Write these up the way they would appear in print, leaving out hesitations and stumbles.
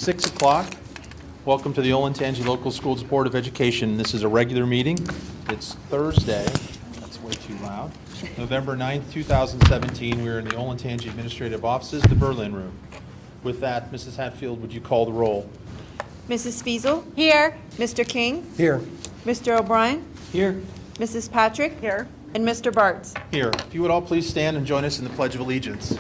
6 o'clock. Welcome to the Olentangy Local Schools Board of Education. This is a regular meeting. It's Thursday. That's way too loud. November 9th, 2017. We're in the Olentangy Administrative Offices, the Berlin Room. With that, Mrs. Hatfield, would you call the roll? Mrs. Feasel? Here. Mr. King? Here. Mr. O'Brien? Here. Mrs. Patrick? Here. And Mr. Bartz? Here. If you would all please stand and join us in the Pledge of Allegiance.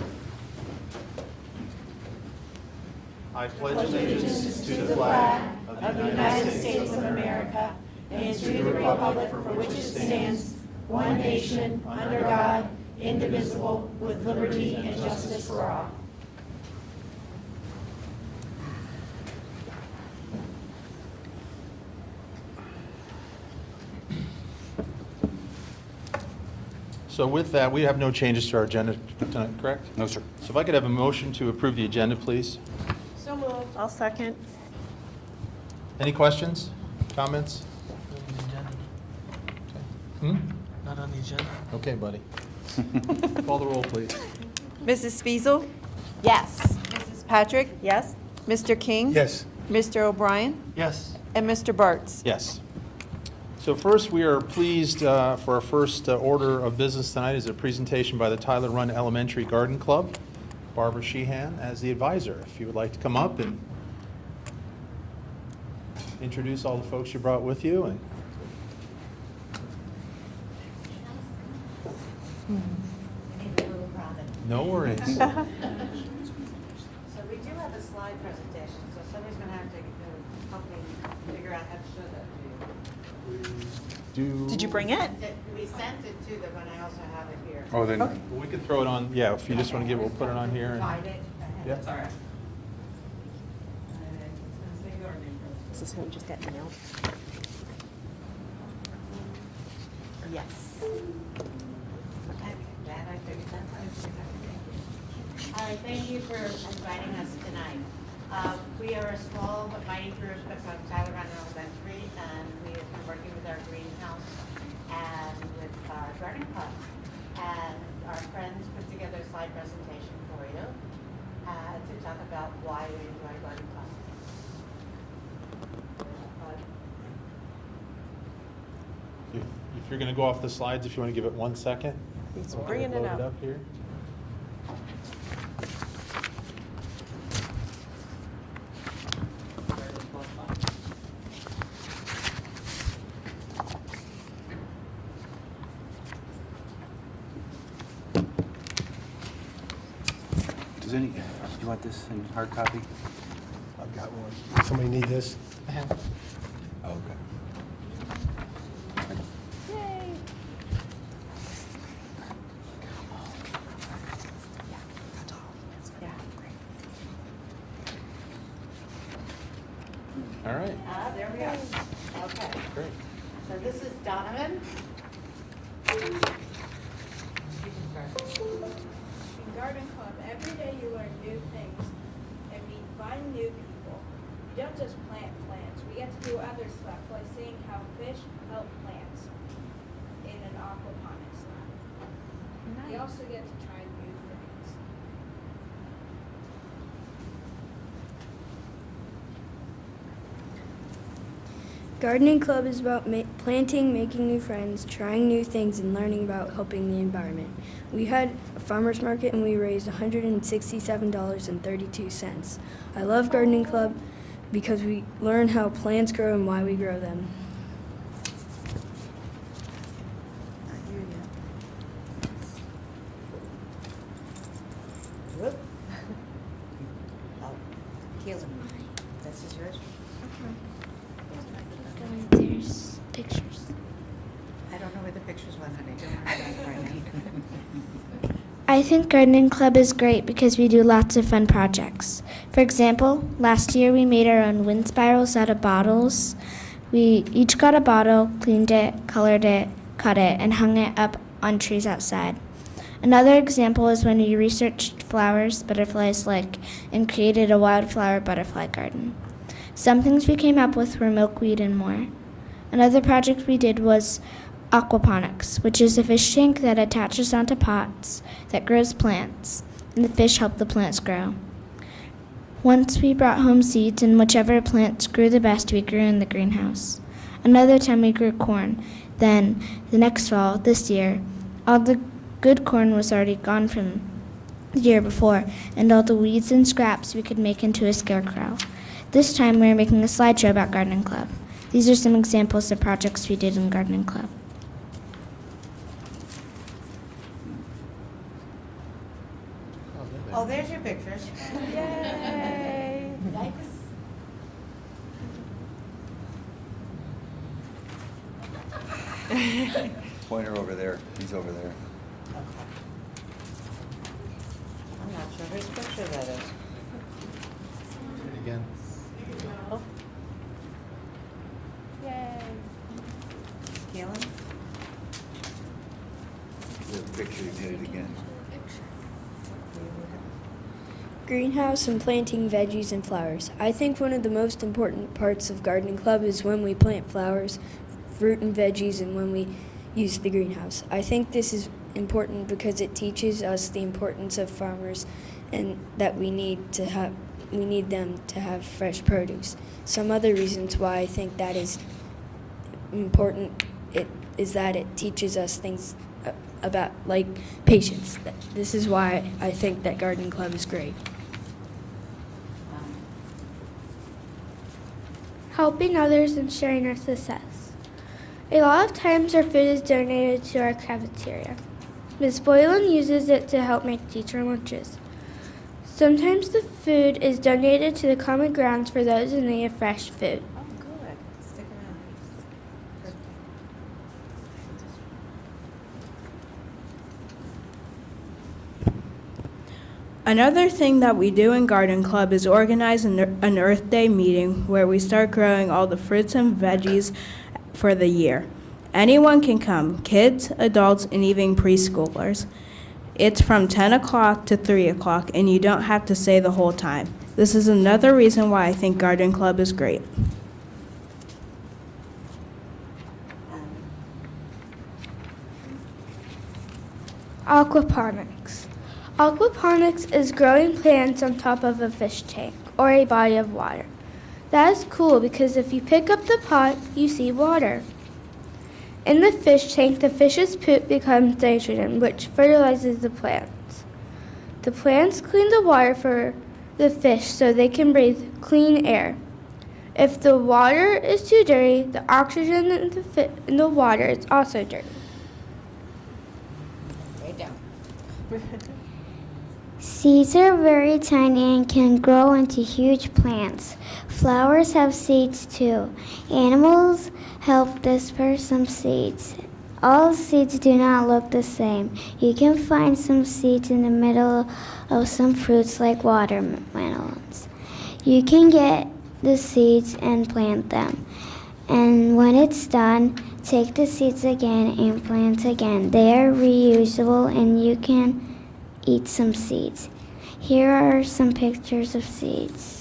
I pledge allegiance to the flag of the United States of America and to the republic for which it stands, one nation, under God, indivisible, with liberty and justice for all. So with that, we have no changes to our agenda tonight, correct? No, sir. So if I could have a motion to approve the agenda, please. So moved. I'll second. Any questions, comments? Hmm? Not on the agenda. Okay, buddy. Call the roll, please. Mrs. Feasel? Yes. Mrs. Patrick? Yes. Mr. King? Yes. Mr. O'Brien? Yes. And Mr. Bartz? Yes. So first, we are pleased for our first order of business tonight is a presentation by the Tyler Run Elementary Garden Club. Barbara Sheehan as the advisor. If you would like to come up and introduce all the folks you brought with you. And no worries. So we do have a slide presentation, so somebody's going to have to help me figure out how to show that to you. Did you bring it? We sent it to them, and I also have it here. Oh, then, Well, we can throw it on, yeah, if you just want to give it, we'll put it on here. And, Find it. yeah. It's all right. Is this what we just got emailed? Yes. Okay, that I figured that out. All right, thank you for inviting us tonight. We are a small but mighty group from Tyler Run Elementary, and we have been working with our greenhouse and with our garden club. And our friends put together a slide presentation for you to talk about why we enjoy garden club. If you're going to go off the slides, if you want to give it 1 second. He's We'll bringing it load up. here. do you want this in hard copy? I've got one. Somebody need this? Oh, okay. Yay. Yeah, great. All right. There we are. Okay. Great. So this is Donovan. You can start. In Garden Club, every day you learn new things and meet fun new people. You don't just plant plants. We get to do other stuff, like seeing how fish help plants in an aquaponics lab. We also get to try new things. Gardening Club is about planting, making new friends, trying new things, and learning about helping the environment. We had a farmer's market and we raised $167.32. I love Gardening Club because we learn how plants grow and why we grow them. Whoop. Oh, Keelan, this is yours? There's pictures. I don't know where the pictures went, honey. Don't worry about it right now. I think Gardening Club is great because we do lots of fun projects. For example, last year we made our own wind spirals out of bottles. We each got a bottle, cleaned it, colored it, cut it, and hung it up on trees outside. Another example is when we researched flowers butterflies like and created a wildflower butterfly garden. Some things we came up with were milkweed and more. Another project we did was aquaponics, which is a fish tank that attaches onto pots that grows plants, and the fish help the plants grow. Once we brought home seeds, and whichever plants grew the best we grew in the greenhouse. Another time we grew corn. Then, the next fall, this year, all the good corn was already gone from the year before, and all the weeds and scraps we could make into a scarecrow. This time we are making a slideshow about Gardening Club. These are some examples of projects we did in Gardening Club. Oh, there's your pictures. Yay! Yikes. Pointer over there. He's over there. I'm not sure whose picture that is. Again. Yay! Keelan? The picture, you did it again. Greenhouse and planting veggies and flowers. I think one of the most important parts of Gardening Club is when we plant flowers, fruit and veggies, and when we use the greenhouse. I think this is important because it teaches us the importance of farmers and that we need them to have fresh produce. Some other reasons why I think that is important is that it teaches us things about like patience. This is why I think that Gardening Club is great. Helping others and sharing our success. A lot of times our food is donated to our cafeteria. Ms. Boylan uses it to help make teacher lunches. Sometimes the food is donated to the common grounds for those in need of fresh food. Oh, good. Stick around. Another thing that we do in Garden Club is organize an Earth Day meeting where we start growing all the fruits and veggies for the year. Anyone can come, kids, adults, and even preschoolers. It's from 10 o'clock to 3 o'clock, and you don't have to stay the whole time. This is another reason why I think Garden Club is great. Aquaponics. Aquaponics is growing plants on top of a fish tank or a body of water. That is cool because if you pick up the pot, you see water. In the fish tank, the fish's poop becomes nitrogen, which fertilizes the plants. The plants clean the water for the fish so they can breathe clean air. If the water is too dirty, the oxygen in the water is also dirty. Way down. Seeds are very tiny and can grow into huge plants. Flowers have seeds too. Animals help disperse some seeds. All seeds do not look the same. You can find some seeds in the middle of some fruits like watermelons. You can get the seeds and plant them. And when it's done, take the seeds again and plant again. They are reusable and you can eat some seeds. Here are some pictures of seeds.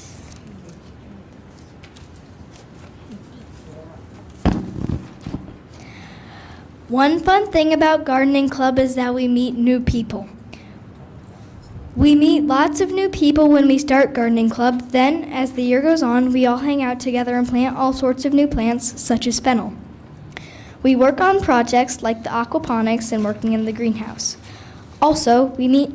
One fun thing about Gardening Club is that we meet new people. We meet lots of new people when we start Gardening Club. Then, as the year goes on, we all hang out together and plant all sorts of new plants, such as fennel. We work on projects like the aquaponics and working in the greenhouse. Also, we meet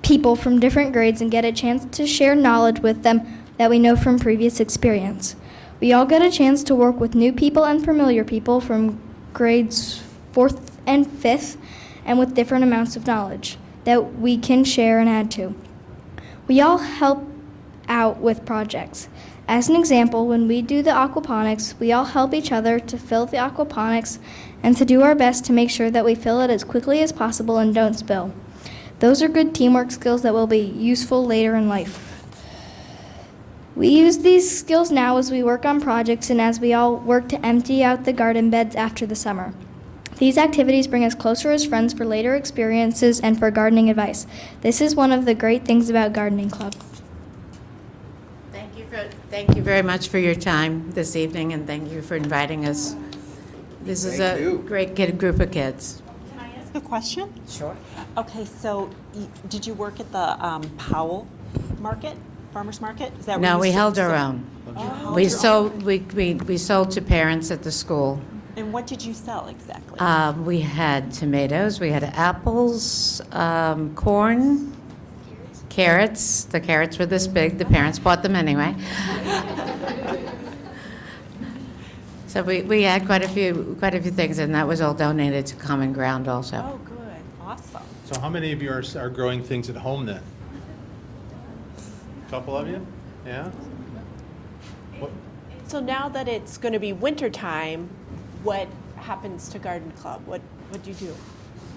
people from different grades and get a chance to share knowledge with them that we know from previous experience. We all get a chance to work with new people and familiar people from grades 4th and 5th and with different amounts of knowledge that we can share and add to. We all help out with projects. As an example, when we do the aquaponics, we all help each other to fill the aquaponics and to do our best to make sure that we fill it as quickly as possible and don't spill. Those are good teamwork skills that will be useful later in life. We use these skills now as we work on projects and as we all work to empty out the garden beds after the summer. These activities bring us closer as friends for later experiences and for gardening advice. This is one of the great things about Gardening Club. Thank you very much for your time this evening, and thank you for inviting us. This is Thank a you. great group of kids. Can I ask a question? Sure. Okay, so did you work at the Powell Market? farmer's market? Is that No, where we you held sold? our own. Oh, We your sold, we sold to parents at the school. And what did you sell exactly? We had tomatoes, we had apples, corn, carrots. The carrots were this big, the parents bought them anyway. So we had quite a few things, and that was all donated to Common Ground also. Oh, good, awesome. So how many of you are growing things at home then? A couple of you? Yeah? What- So now that it's going to be winter time, what happens to Garden Club? What do you do?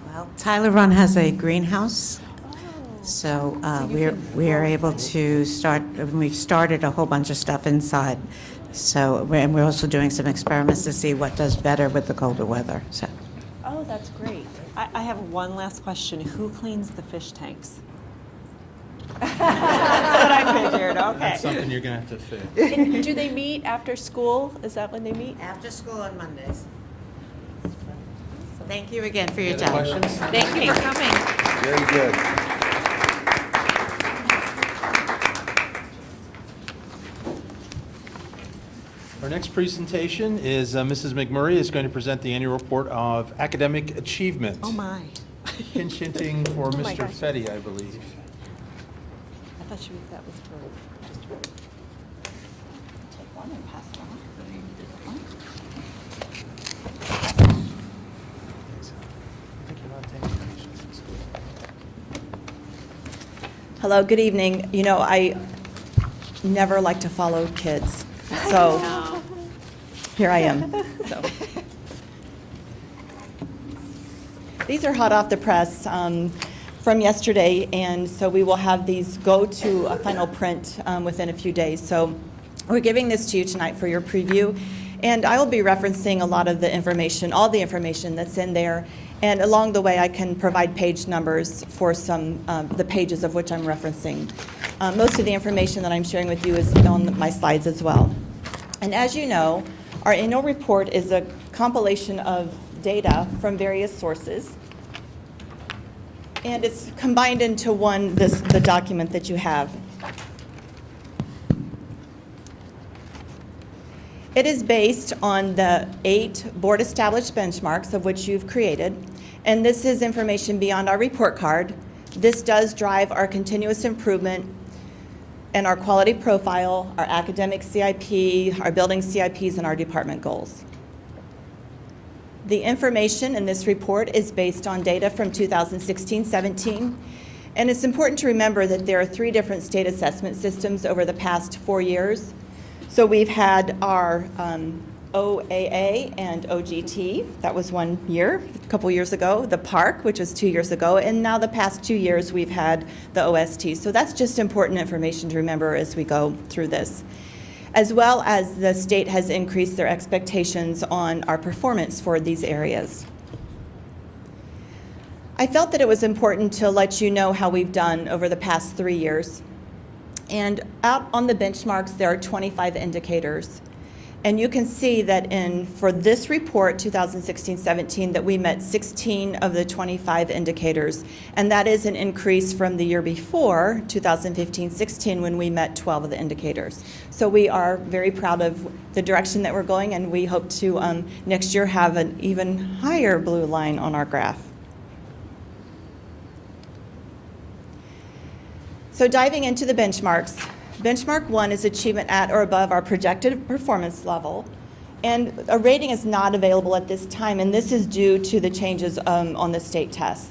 Well, Tyler Run has a greenhouse, Oh, so you we are can able to start, we've started a whole bunch of stuff inside. So, and we're also doing some experiments to see what does better with the colder weather, so. oh, that's great. I have one last question. Who cleans the fish tanks? That's what I figured, That's okay. something you're going to have to fix. And do they meet after school? Is that when they meet? After school on Mondays. Thank you again for your Any other time. questions? Thank you for coming. Very good. Our next presentation is Mrs. McMurray is going to present the annual report of academic achievement. Oh, my. Pinch hitting for Oh my Mr. gosh. Fetty, I believe. I thought that was for. Take one and pass it on. Hello, good evening. You know, I never like to follow kids, so here I am. So. These are hot off the press from yesterday, and so we will have these go to a final print within a few days. So we're giving this to you tonight for your preview, and I will be referencing a lot of the information, all the information that's in there. And along the way, I can provide page numbers for some the pages of which I'm referencing. Most of the information that I'm sharing with you is on my slides as well. And as you know, our annual report is a compilation of data from various sources. And it's combined into one, the document that you have. It is based on the 8 board-established benchmarks of which you've created, and this is information beyond our report card. This does drive our continuous improvement and our quality profile, our academic CIP, our building CIPs, and our department goals. The information in this report is based on data from 2016-17, and it's important to remember that there are 3 different state assessment systems over the past 4 years. So we've had our OAA and OGT, that was 1 year, a couple years ago, the PARC, which was 2 years ago, and now the past 2 years we've had the OST. So that's just important information to remember as we go through this. As well as the state has increased their expectations on our performance for these areas. I felt that it was important to let you know how we've done over the past 3 years. And out on the benchmarks, there are 25 indicators. And you can see that for this report, 2016-17, that we met 16 of the 25 indicators. And that is an increase from the year before, 2015-16, when we met 12 of the indicators. So we are very proud of the direction that we're going, and we hope to next year have an even higher blue line on our graph. So diving into the benchmarks, benchmark 1 is achievement at or above our projected performance level, and a rating is not available at this time, and this is due to the changes on the state test.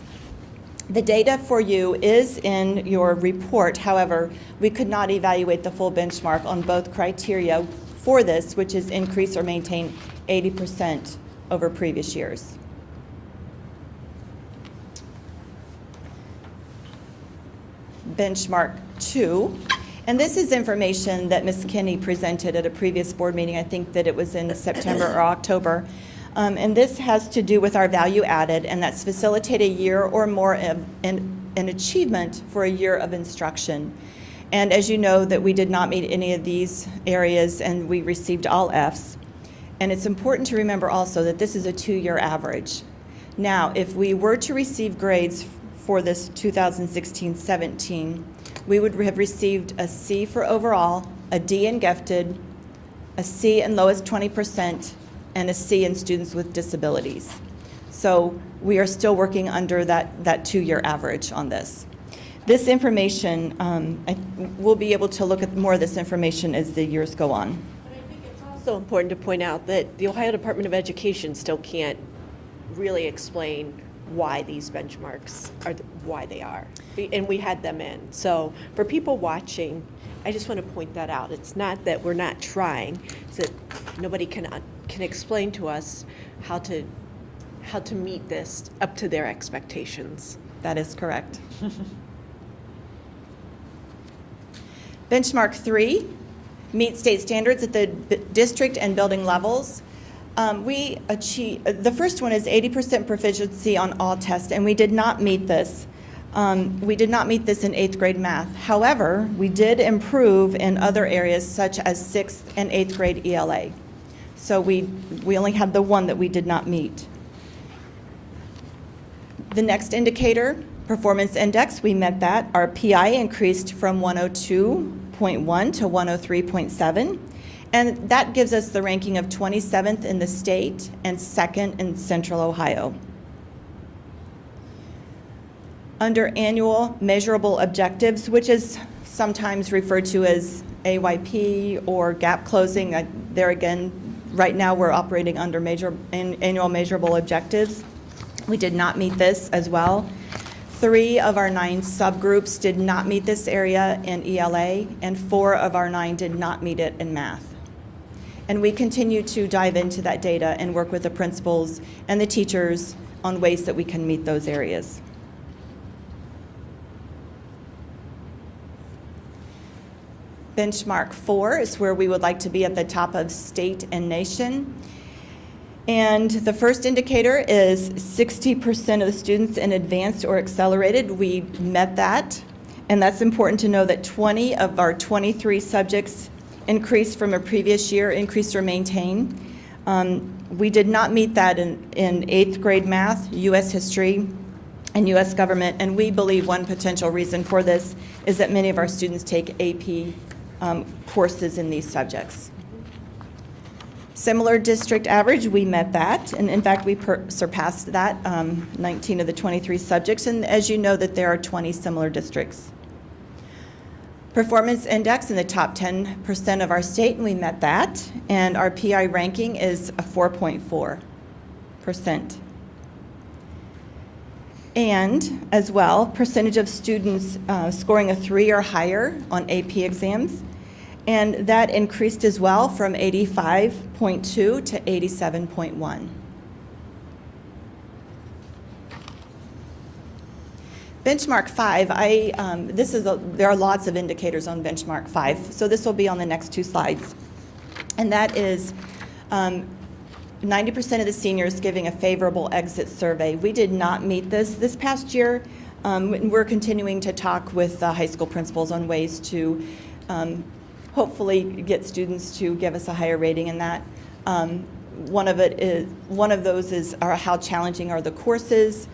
The data for you is in your report. However, we could not evaluate the full benchmark on both criteria for this, which is increase or maintain 80% over previous years. Benchmark 2, and this is information that Ms. Kinney presented at a previous board meeting. I think that it was in September or October. And this has to do with our value added, and that's facilitate a year or more of an achievement for a year of instruction. And as you know, that we did not meet any of these areas, and we received all Fs. And it's important to remember also that this is a 2-year average. Now, if we were to receive grades for this 2016-17, we would have received a C for overall, a D in gifted, a C in lowest 20%, and a C in students with disabilities. So we are still working under that two-year average on this. This information, we'll be able to look at more of this information as the years go on. But I think it's also important to point out that the Ohio Department of Education still can't really explain why these benchmarks are why they are. And we had them in. So for people watching, I just want to point that out. It's not that we're not trying, it's that nobody can explain to us how to meet this up to their expectations. That is correct. Benchmark 3, meet state standards at the district and building levels. We achieve, the first one is 80% proficiency on all tests, and we did not meet this. We did not meet this in 8th grade math. However, we did improve in other areas such as 6th and 8th grade ELA. So we only had the one that we did not meet. The next indicator, performance index, we met that. Our PI increased from 102.1 to 103.7. And that gives us the ranking of 27th in the state and 2nd in Central Ohio. Under annual measurable objectives, which is sometimes referred to as AYP or gap closing, there again, right now we're operating under annual measurable objectives. We did not meet this as well. 3 of our 9 subgroups did not meet this area in ELA, and 4 of our 9 did not meet it in math. And we continue to dive into that data and work with the principals and the teachers on ways that we can meet those areas. Benchmark 4 is where we would like to be at the top of state and nation. And the first indicator is 60% of the students in advanced or accelerated. We met that. And that's important to know that 20 of our 23 subjects increased from a previous year, increased or maintained. We did not meet that in 8th grade math, U.S. history, and U.S. government. And we believe one potential reason for this is that many of our students take AP courses in these subjects. Similar district average, we met that, and in fact, we surpassed that, 19 of the 23 subjects, and as you know that there are 20 similar districts. Performance index in the top 10% of our state, and we met that, and our PI ranking is a 4.4%. And as well, percentage of students scoring a 3 or higher on AP exams, and that increased as well from 85.2 to 87.1. Benchmark 5, there are lots of indicators on benchmark 5, so this will be on the next 2 slides. And that is 90% of the seniors giving a favorable exit survey. We did not meet this past year. We're continuing to talk with the high school principals on ways to hopefully get students to give us a higher rating in that. One of those is how challenging are the courses?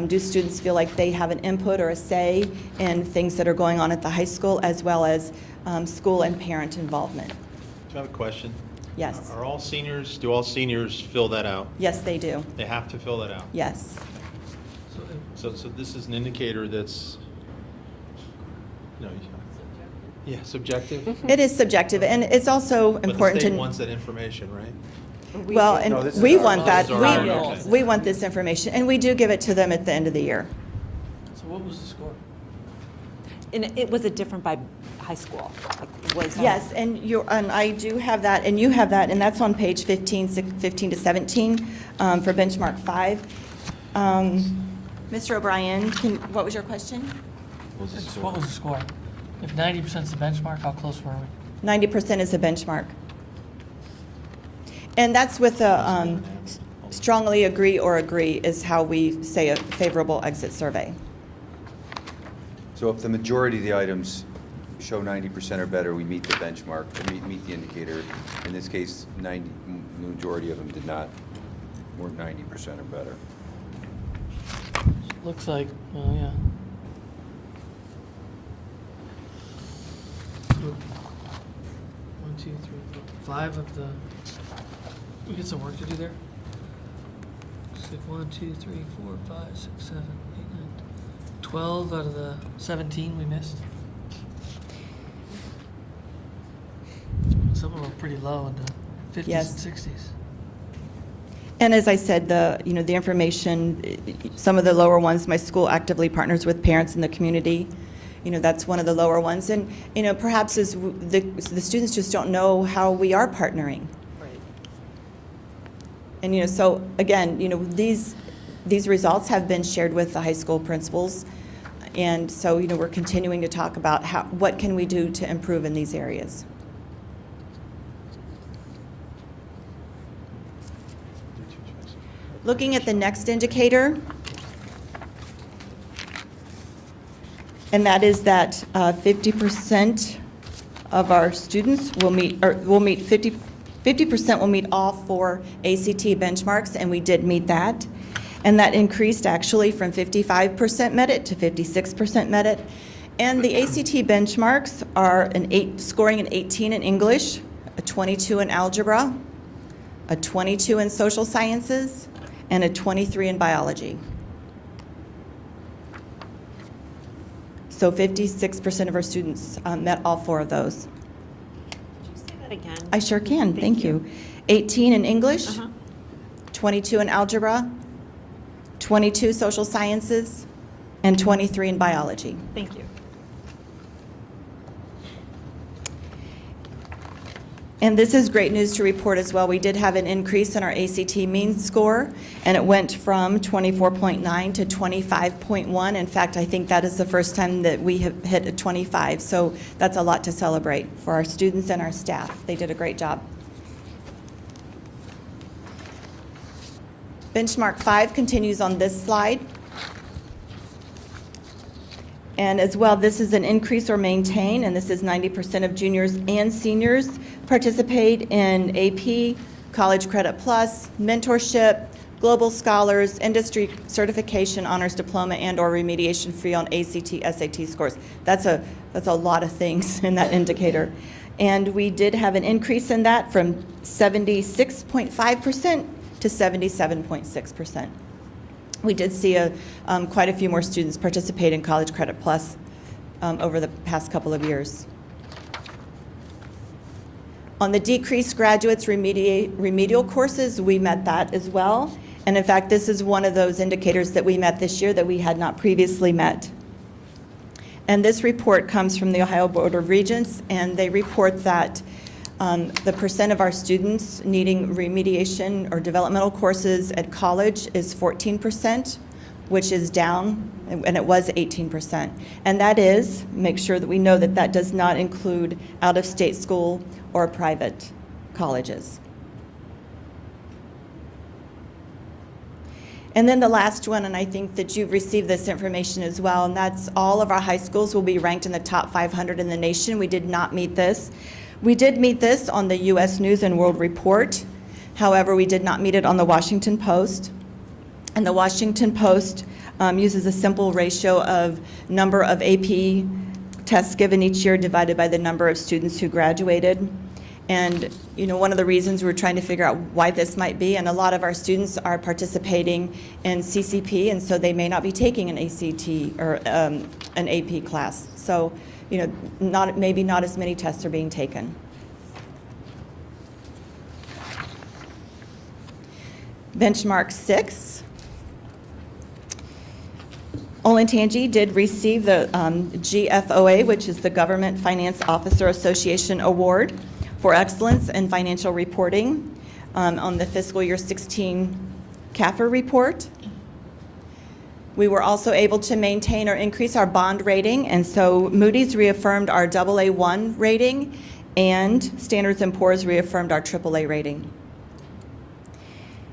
Do students feel like they have an input or a say in things that are going on at the high school, as well as school and parent involvement? Do you have a question? Yes. Do all seniors fill that out? Yes, they do. They have to fill that out? Yes. So this is an indicator that's, subjective? It is subjective, and it's also important But the state to. wants that information, right? Well, and No, this is we our- want that. this is our- okay. We want this information, and we do give it to them at the end of the year. So what was the score? And it was it different by high school? Like, was Yes, and I do have that, and you have that, and that's on page 15 to 17 for benchmark 5. Mr. O'Brien, what was your question? What was the score? If 90% is the benchmark, how close were we? 90% is the benchmark. And that's with a strongly agree or agree is how we say a favorable exit survey. So if the majority of the items show 90% or better, we meet the benchmark, meet the indicator. In this case, the majority of them did not, weren't 90% or better. Looks like, well, yeah. group. 1, 2, 3, 4, 5 of the. We get some work to do there. It's like 1, 2, 3, 4, 5, 6, 7, 8, 9, 12 out of the 17 we missed. Some of them are pretty low in the 50s Yes. and 60s. And as I said, the information, some of the lower ones, my school actively partners with parents in the community. That's one of the lower ones. And, perhaps as the students just don't know how we are partnering. Right. And, so again, these results have been shared with the high school principals. And so, we're continuing to talk about what can we do to improve in these areas. Looking at the next indicator, and that is that 50% of our students will meet 50% will meet all 4 ACT benchmarks, and we did meet that. And that increased actually from 55% met it to 56% met it. And the ACT benchmarks are scoring an 18 in English, a 22 in algebra, a 22 in social sciences, and a 23 in biology. So 56% of our students met all 4 of those. Could you say that again? I sure can, thank you. 18 in English, 22 in algebra, 22 social sciences, and 23 in biology. Thank you. And this is great news to report as well. We did have an increase in our ACT mean score, and it went from 24.9 to 25.1. In fact, I think that is the first time that we have hit a 25. So that's a lot to celebrate for our students and our staff. They did a great job. Benchmark 5 continues on this slide. And as well, this is an increase or maintain, and this is 90% of juniors and seniors participate in AP, College Credit Plus, mentorship, global scholars, industry certification, honors diploma, and/or remediation free on ACT, SAT scores. That's a lot of things in that indicator. And we did have an increase in that from 76.5% to 77.6%. We did see quite a few more students participate in College Credit Plus over the past couple of years. On the decreased graduates remedial courses, we met that as well. And in fact, this is one of those indicators that we met this year that we had not previously met. And this report comes from the Ohio Board of Regents, and they report that the percent of our students needing remediation or developmental courses at college is 14%, which is down, and it was 18%. And that is, make sure that we know that that does not include out-of-state school or private colleges. And then the last one, and I think that you've received this information as well, and that's all of our high schools will be ranked in the top 500 in the nation. We did not meet this. We did meet this on the U.S. News and World Report. However, we did not meet it on the Washington Post. And the Washington Post uses a simple ratio of number of AP tests given each year divided by the number of students who graduated. And one of the reasons we're trying to figure out why this might be, and a lot of our students are participating in CCP, and so they may not be taking an ACT or an AP class. So, maybe not as many tests are being taken. Benchmark 6. Olentangy did receive the GFOA, which is the Government Finance Officer Association Award for excellence in financial reporting on the fiscal year 16 CAFR report. We were also able to maintain or increase our bond rating, and so Moody's reaffirmed our AA1 rating, and Standards & Poor's reaffirmed our AAA rating.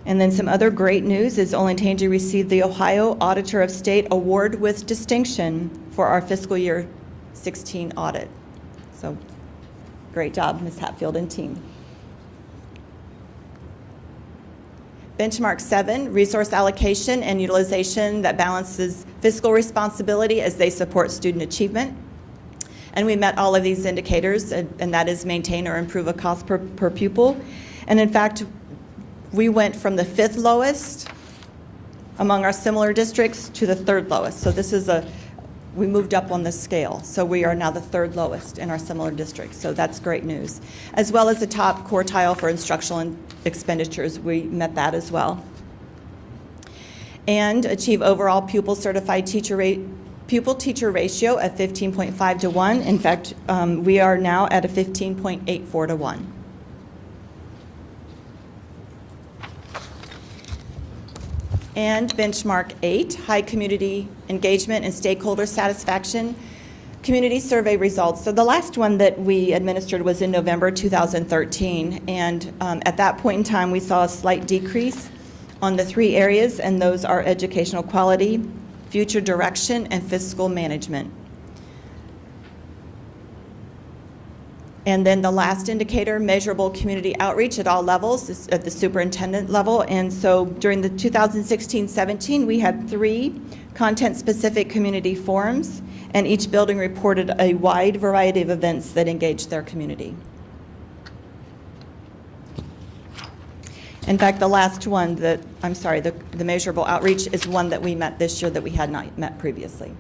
And then some other great news is Olentangy received the Ohio Auditor of State Award with distinction for our fiscal year 16 audit. So great job, Ms. Hatfield and team. Benchmark 7, resource allocation and utilization that balances fiscal responsibility as they support student achievement. And we met all of these indicators, and that is maintain or improve a cost per pupil. And in fact, we went from the 5th lowest among our similar districts to the 3rd lowest. So this is we moved up on the scale. So we are now the 3rd lowest in our similar districts. So that's great news. As well as the top quartile for instructional expenditures, we met that as well. And achieve overall pupil-certified pupil-teacher ratio of 15.5 to 1. In fact, we are now at a 15.84 to 1. And benchmark 8, high community engagement and stakeholder satisfaction community survey results. So the last one that we administered was in November 2013, and at that point in time, we saw a slight decrease on the 3 areas, and those are educational quality, future direction, and fiscal management. And then the last indicator, measurable community outreach at all levels, is at the superintendent level. And so during the 2016-17, we had 3 content-specific community forums, and each building reported a wide variety of events that engaged their community. In fact, the last one, the measurable outreach is one that we met this year that we had not met previously.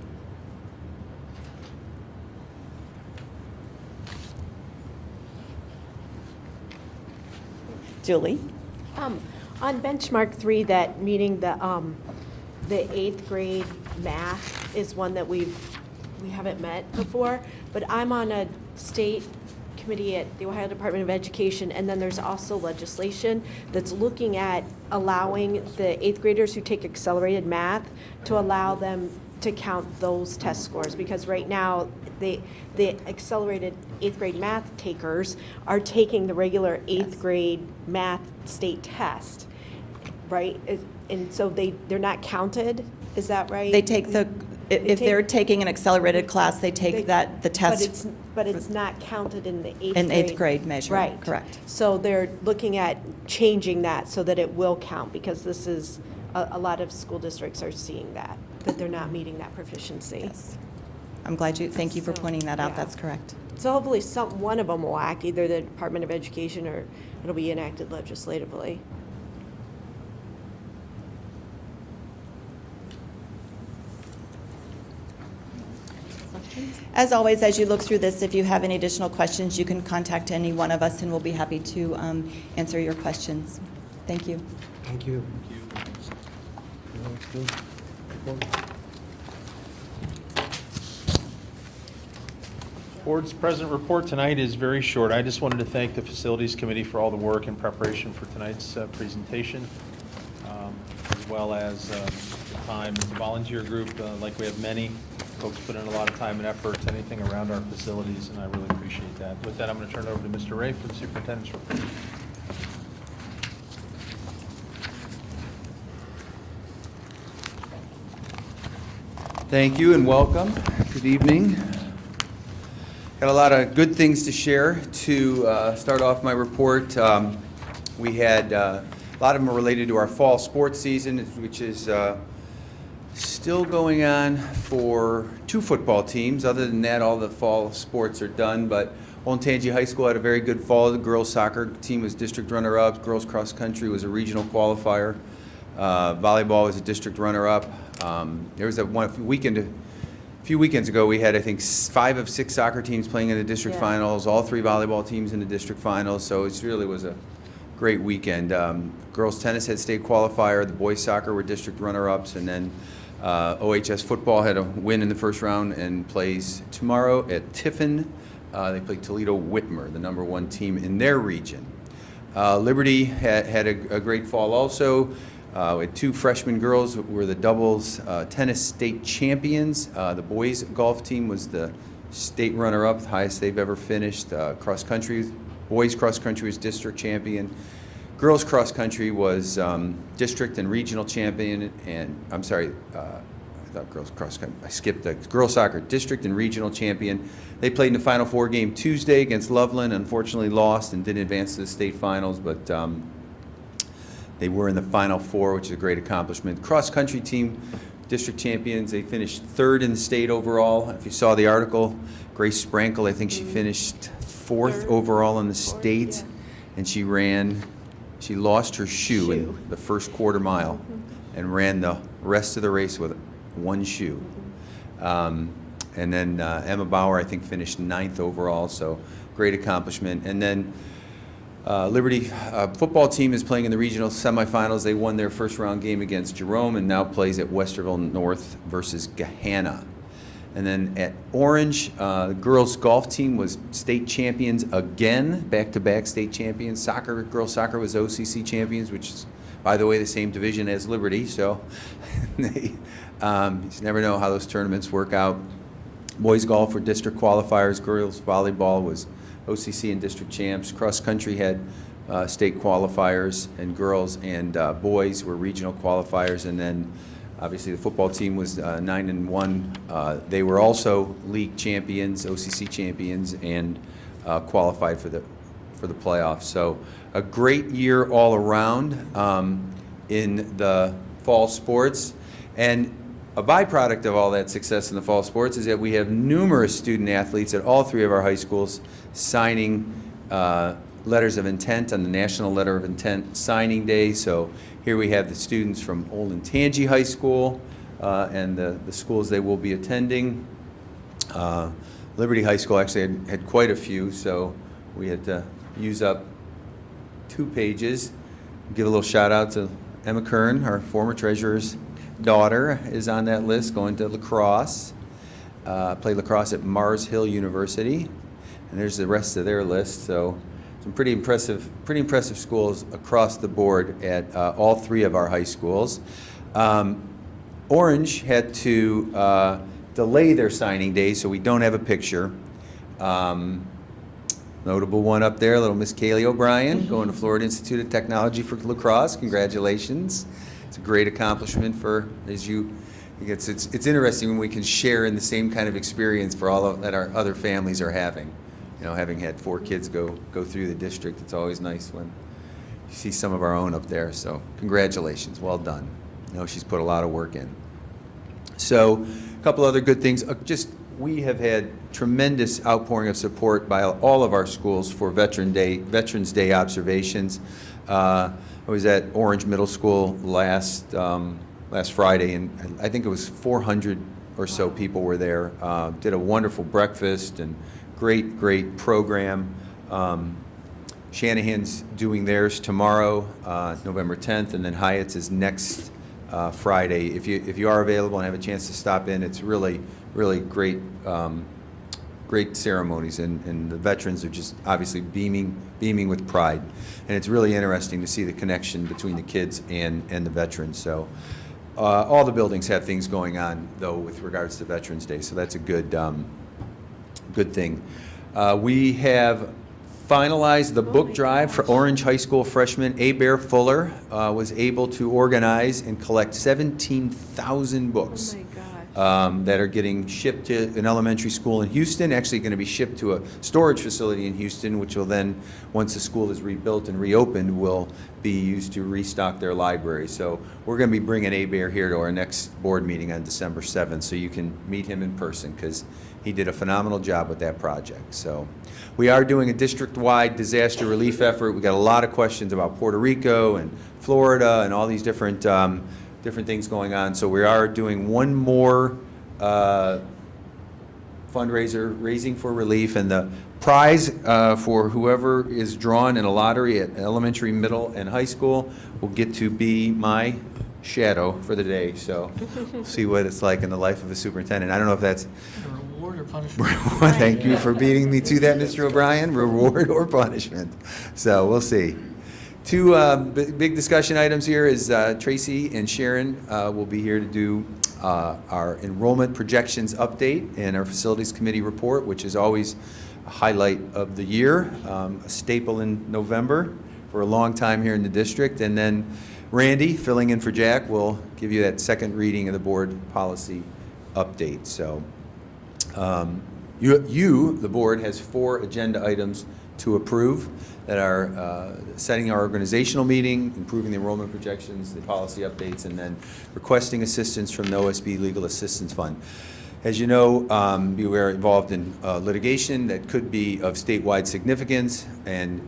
Julie? On benchmark 3, that meeting the 8th grade math is one that we haven't met before, but I'm on a state committee at the Ohio Department of Education, and then there's also legislation that's looking at allowing the 8th graders who take accelerated math to allow them to count those test scores, because right now the accelerated 8th grade math takers are taking the regular 8th grade math state test, right? And so they're not counted, is that right? They take if they're taking an accelerated class, they take the test. But it's not counted in the 8th grade. In 8th grade measure, right. Correct. So they're looking at changing that so that it will count, because this is, a lot of school districts are seeing that they're not meeting that proficiency. Yes. I'm glad thank you for pointing that out. Yeah. That's correct. So hopefully one of them will act, either the Department of Education or it'll be enacted legislatively. As always, as you look through this, if you have any additional questions, you can contact any one of us, and we'll be happy to answer your questions. Thank you. Thank you. Board's present report tonight is very short. I just wanted to thank the Facilities Committee for all the work in preparation for tonight's presentation, as well as the time. The volunteer group, like we have many, folks put in a lot of time and effort to anything around our facilities, and I really appreciate that. With that, I'm going to turn it over to Mr. Ray for the superintendent's report. Thank you and welcome. Good evening. Got a lot of good things to share. To start off my report, we had a lot of them are related to our fall sports season, which is still going on for 2 football teams. Other than that, all the fall sports are done, but Olentangy High School had a very good fall. The girls soccer team was district runner-up. Girls cross country was a regional qualifier. Volleyball was a district runner-up. There was a few weekends ago, we had, I think, 5 of 6 soccer teams playing in the district finals, all 3 volleyball teams in the district finals, so it really was a great weekend. Girls tennis had state qualifier, the boys soccer were district runner-ups, and then OHS football had a win in the first round and plays tomorrow at Tiffin. They play Toledo Whitmer, the #1 team in their region. Liberty had a great fall also. With 2 freshman girls who were the doubles tennis state champions. The boys golf team was the state runner-up, the highest they've ever finished. Cross country, boys cross country was district champion. Girls cross country was district and regional champion. And I'm sorry, I thought girls cross country. I skipped the girls soccer district and regional champion. They played in the Final Four game Tuesday against Loveland. Unfortunately, lost and didn't advance to the state finals, but. They were in the Final Four, which is a great accomplishment. Cross-country team, district champions. They finished 3rd in the state overall. If you saw the article, Grace Sprankle, I think she finished fourth overall in the state, and she lost her shoe in the first quarter mile and ran the rest of the race with one shoe. And then Emma Bauer, I think, finished ninth overall, so great accomplishment. And then Liberty football team is playing in the regional semifinals. They won their first round game against Jerome and now plays at Westerville North versus Gahanna. And then at Orange, the girls golf team was state champions again, back-to-back state champions. Girls soccer was OCC champions, which is, by the way, the same division as Liberty. So you just never know how those tournaments work out. Boys golf were district qualifiers. Girls volleyball was OCC and district champs. Cross country had state qualifiers, and girls and boys were regional qualifiers. And then obviously the football team was 9-1. They were also league champions, OCC champions, and qualified for the playoffs. So a great year all around in the fall sports. And a byproduct of all that success in the fall sports is that we have numerous student athletes at all three of our high schools signing letters of intent on the National Letter of Intent Signing Day. So here we have the students from Olentangy High School and the schools they will be attending. Liberty High School actually had quite a few, so we had to use up 2 pages. Give a little shout out to Emma Kern, our former treasurer's daughter, is on that list, going to lacrosse. Played lacrosse at Mars Hill University, and there's the rest of their list. So some pretty impressive schools across the board at all three of our high schools. Orange had to delay their signing day, so we don't have a picture. Notable one up there, little Miss Kaylee O'Brien, going to Florida Institute of Technology for lacrosse. Congratulations. It's a great accomplishment for, it's interesting when we can share in the same kind of experience for all that our other families are having. You know, having had 4 kids go through the district, it's always nice when you see some of our own up there. So congratulations, well done. I know she's put a lot of work in. So a couple other good things. We have had tremendous outpouring of support by all of our schools for Veterans Day observations. I was at Orange Middle School last Friday, and I think it was 400 or so people were there. Did a wonderful breakfast and great program. Shanahan's doing theirs tomorrow, November 10th, and then Hyatt's is next Friday. If you are available and have a chance to stop in, it's really great ceremonies, and the veterans are just obviously beaming with pride. And it's really interesting to see the connection between the kids and the veterans. So all the buildings have things going on, though, with regards to Veterans Day, so that's a good thing. We have finalized the book drive for Orange High School freshman Bear Fuller. Was able to organize and collect 17,000 books. Oh my gosh. That are getting shipped to an elementary school in Houston, actually going to be shipped to a storage facility in Houston, which will then, once the school is rebuilt and reopened, will be used to restock their library. So we're going to be bringing Bear here to our next board meeting on December 7th, so you can meet him in person, because he did a phenomenal job with that project. So we are doing a district-wide disaster relief effort. We got a lot of questions about Puerto Rico and Florida and all these different things going on. So we are doing one more fundraiser, Raising for Relief, and the prize for whoever is drawn in a lottery at elementary, middle, and high school will get to be my shadow for the day. So we'll see what it's like in the life of a superintendent. I don't know if that's A reward or punishment? Thank you for beating me to that, Mr. O'Brien. Reward or punishment. So we'll see. 2 big discussion items here is Tracy and Sharon will be here to do our enrollment projections update and our facilities committee report, which is always a highlight of the year, a staple in November for a long time here in the district. And then Randy, filling in for Jack, will give you that second reading of the board policy update. So the board has 4 agenda items to approve that are setting our organizational meeting, improving the enrollment projections, the policy updates, and then requesting assistance from the OSB Legal Assistance Fund. As you know, we are involved in litigation that could be of statewide significance, and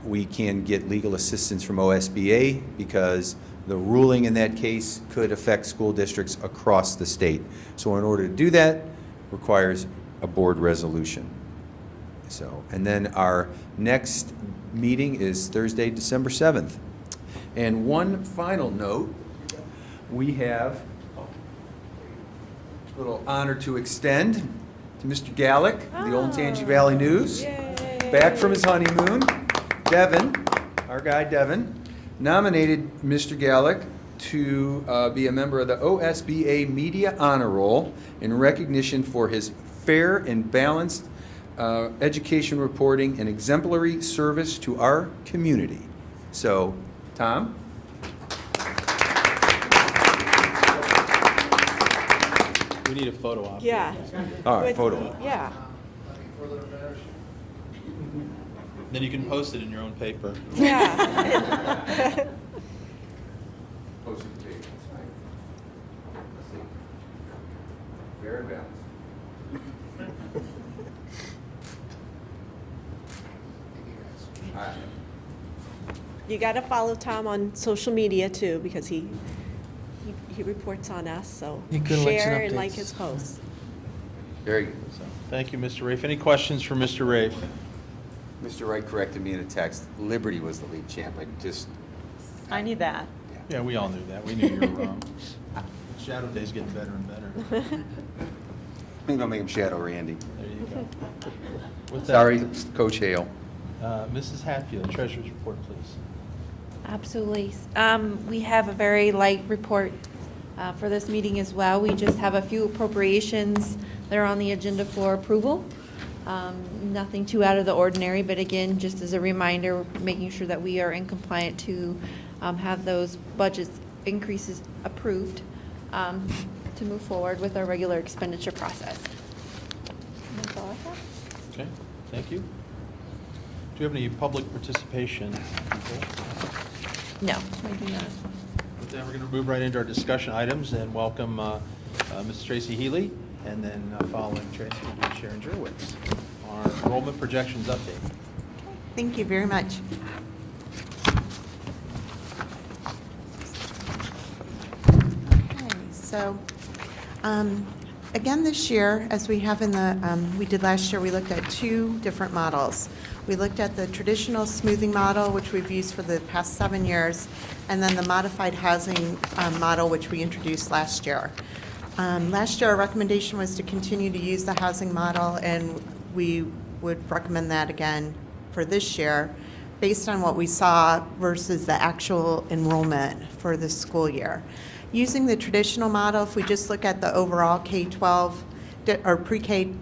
we can get legal assistance from OSBA because the ruling in that case could affect school districts across the state. So in order to do that, requires a board resolution. So, and then our next meeting is Thursday, December 7th. And one final note, we have a little honor to extend to Mr. Gallick, the Olentangy Valley News. Back from his honeymoon. Devin, our guy Devin, nominated Mr. Gallick to be a member of the OSBA Media Honor Roll in recognition for his fair and balanced education reporting and exemplary service to our community. So, Tom? We need a photo op. Yeah. All right, photo op. Yeah. Then you can post it in your own paper. Yeah. Post it to the page. Let's see. Fair and balanced. All right. You got to follow Tom on social media too, because he reports on us, so He good likes and share and updates. like his posts. Very good. So, thank you, Mr. Rafe. Any questions for Mr. Rafe? Mr. Wright corrected me in a text. Liberty was the league champ. I just, I knew that. Yeah, we all knew that. We knew you were wrong. Shadow Day's getting better and better. I'm gonna make him Shadow Randy. There you go. With that, Sorry, Coach Hale. Mrs. Hatfield, Treasurer's Report, please. Absolutely. We have a very light report for this meeting as well. We just have a few appropriations that are on the agenda for approval. Nothing too out of the ordinary, but again, just as a reminder, making sure that we are in compliant to have those budget increases approved to move forward with our regular expenditure process. And that's all I have. Okay, thank you. Do you have any public participation, people? No, I do not. With that, we're going to move right into our discussion items and welcome Ms. Tracy Healy, and then following Tracy will be Sharon Jurwitz. Our enrollment projections update. Thank you very much. Okay, so again this year, as we have in the, we did last year, we looked at two different models. We looked at the traditional smoothing model, which we've used for the past 7 years, and then the modified housing model, which we introduced last year. Last year, our recommendation was to continue to use the housing model, and we would recommend that again for this year, based on what we saw versus the actual enrollment for this school year. Using the traditional model, if we just look at the overall K-12 or pre-K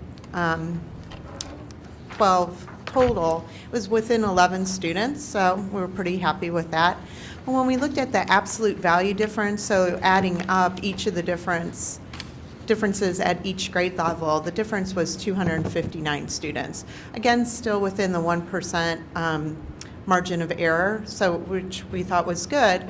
12 total, it was within 11 students, so we were pretty happy with that. But when we looked at the absolute value difference, so adding up each of the differences at each grade level, the difference was 259 students. Again, still within the 1% margin of error, so which we thought was good.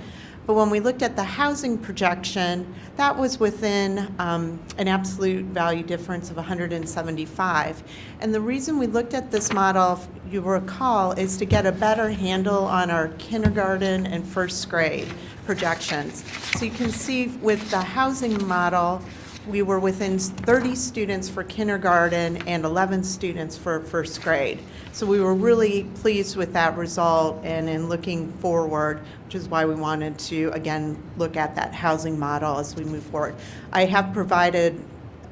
But when we looked at the housing projection, that was within an absolute value difference of 175. And the reason we looked at this model, if you recall, is to get a better handle on our kindergarten and first grade projections. So you can see with the housing model, we were within 30 students for kindergarten and 11 students for first grade. So we were really pleased with that result, and in looking forward, which is why we wanted to, again, look at that housing model as we move forward. I have provided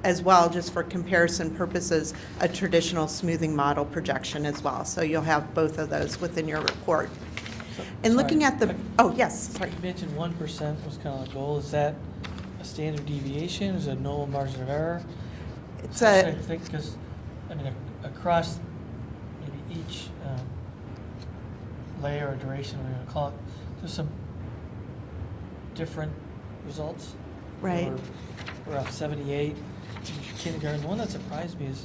as well, just for comparison purposes, a traditional smoothing model projection as well. So you'll have both of those within your report. And looking at the, oh, yes, sorry. You mentioned 1% was kind of the goal. Is that a standard deviation? Is it no margin of error? It's I a, think because, I mean, across maybe each layer or duration, we're going to call it, there's some different results. Right. We're off 78 in kindergarten. The one that surprised me is